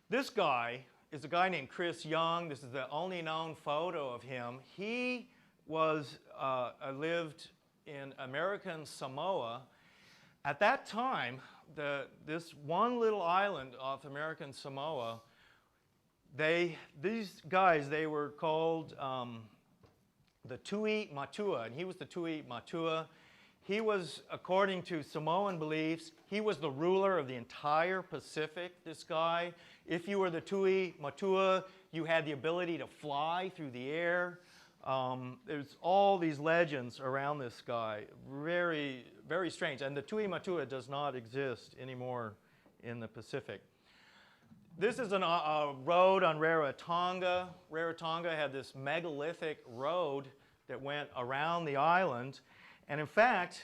This guy is a guy named Chris Young. This is the only known photo of him. He lived in American Samoa. At that time, this one little island off American Samoa, these guys, they were called the Tui Matua, and he was the Tui Matua. He was, according to Samoan beliefs, he was the ruler of the entire Pacific, this guy. If you were the Tui Matua, you had the ability to fly through the air. There's all these legends around this guy. Very, very strange. And the Tui Matua does not exist anymore in the Pacific. This is a road on Rarotonga. Rarotonga had this megalithic road that went around the island. And in fact,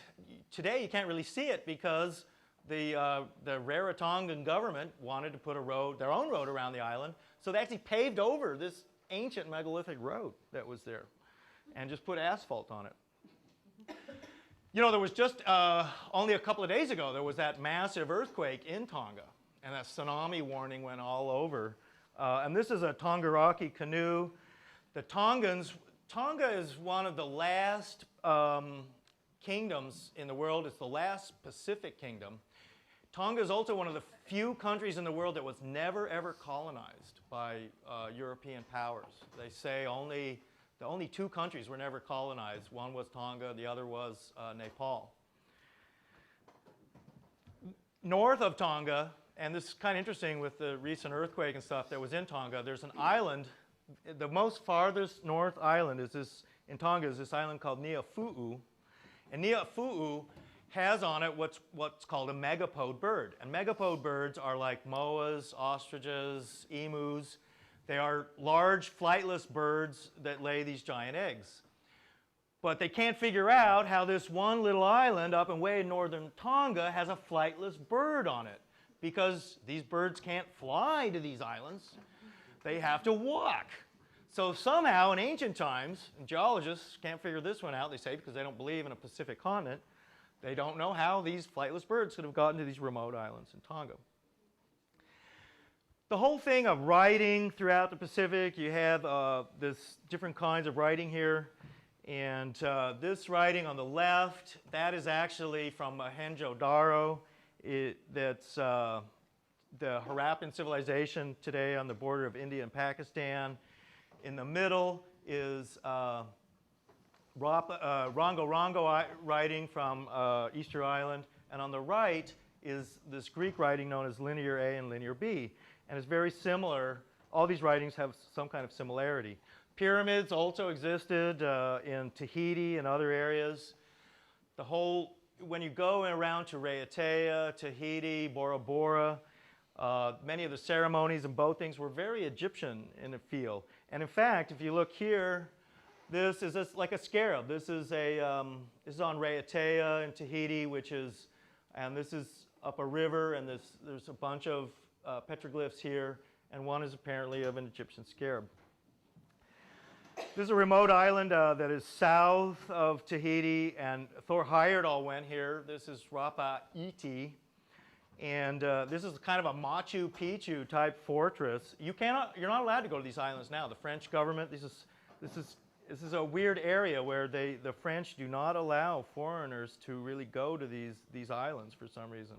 today you can't really see it because the Rarotongan government wanted to put their own road around the island. So they actually paved over this ancient megalithic road that was there and just put asphalt on it. There was just only a couple of days ago, there was that massive earthquake in Tonga, and that tsunami warning went all over. And this is a Tongaraki canoe. Tonga is one of the last kingdoms in the world. It's the last Pacific kingdom. Tonga is also one of the few countries in the world that was never ever colonized by European powers. They say the only two countries were never colonized. One was Tonga, the other was Nepal. North of Tonga, and this is kind of interesting with the recent earthquake and stuff that was in Tonga, there's an island. The most farthest north island in Tonga is this island called Niuafu'u. And Niuafu'u has on it what's called a megapode bird. And megapode birds are like moas, ostriches, emus. They are large flightless birds that lay these giant eggs. But they can't figure out how this one little island up in way northern Tonga has a flightless bird on it, because these birds can't fly to these islands. They have to walk. So somehow in ancient times, and geologists can't figure this one out, they say, because they don't believe in a Pacific continent, they don't know how these flightless birds could have gotten to these remote islands in Tonga. the whole thing of writing throughout the Pacific, you have this different kinds of writing here. And this writing on the left, that is actually from Mohenjo-Daro. That's the Harappan civilization today on the border of India and Pakistan. In the middle is Rongo writing from Easter Island. And on the right is this Greek writing known as Linear A and Linear B. And it's very similar. All these writings have some kind of similarity. Pyramids also existed in Tahiti and other areas. When you go around to Raiatea, Tahiti, Bora Bora, many of the ceremonies and boatings were very Egyptian in a feel. And in fact, if you look here, this is like a scarab. This is this is on Raiatea in Tahiti, and this is up a river, and there's a bunch of petroglyphs here, and one is apparently of an Egyptian scarab. This is a remote island that is south of Tahiti, and Thor Heyerdahl went here. This is Rapa Iti, and this is kind of a Machu Picchu type fortress. You're not allowed to go to these islands now. The French government, this is a weird area where the French do not allow foreigners to really go to these islands for some reason.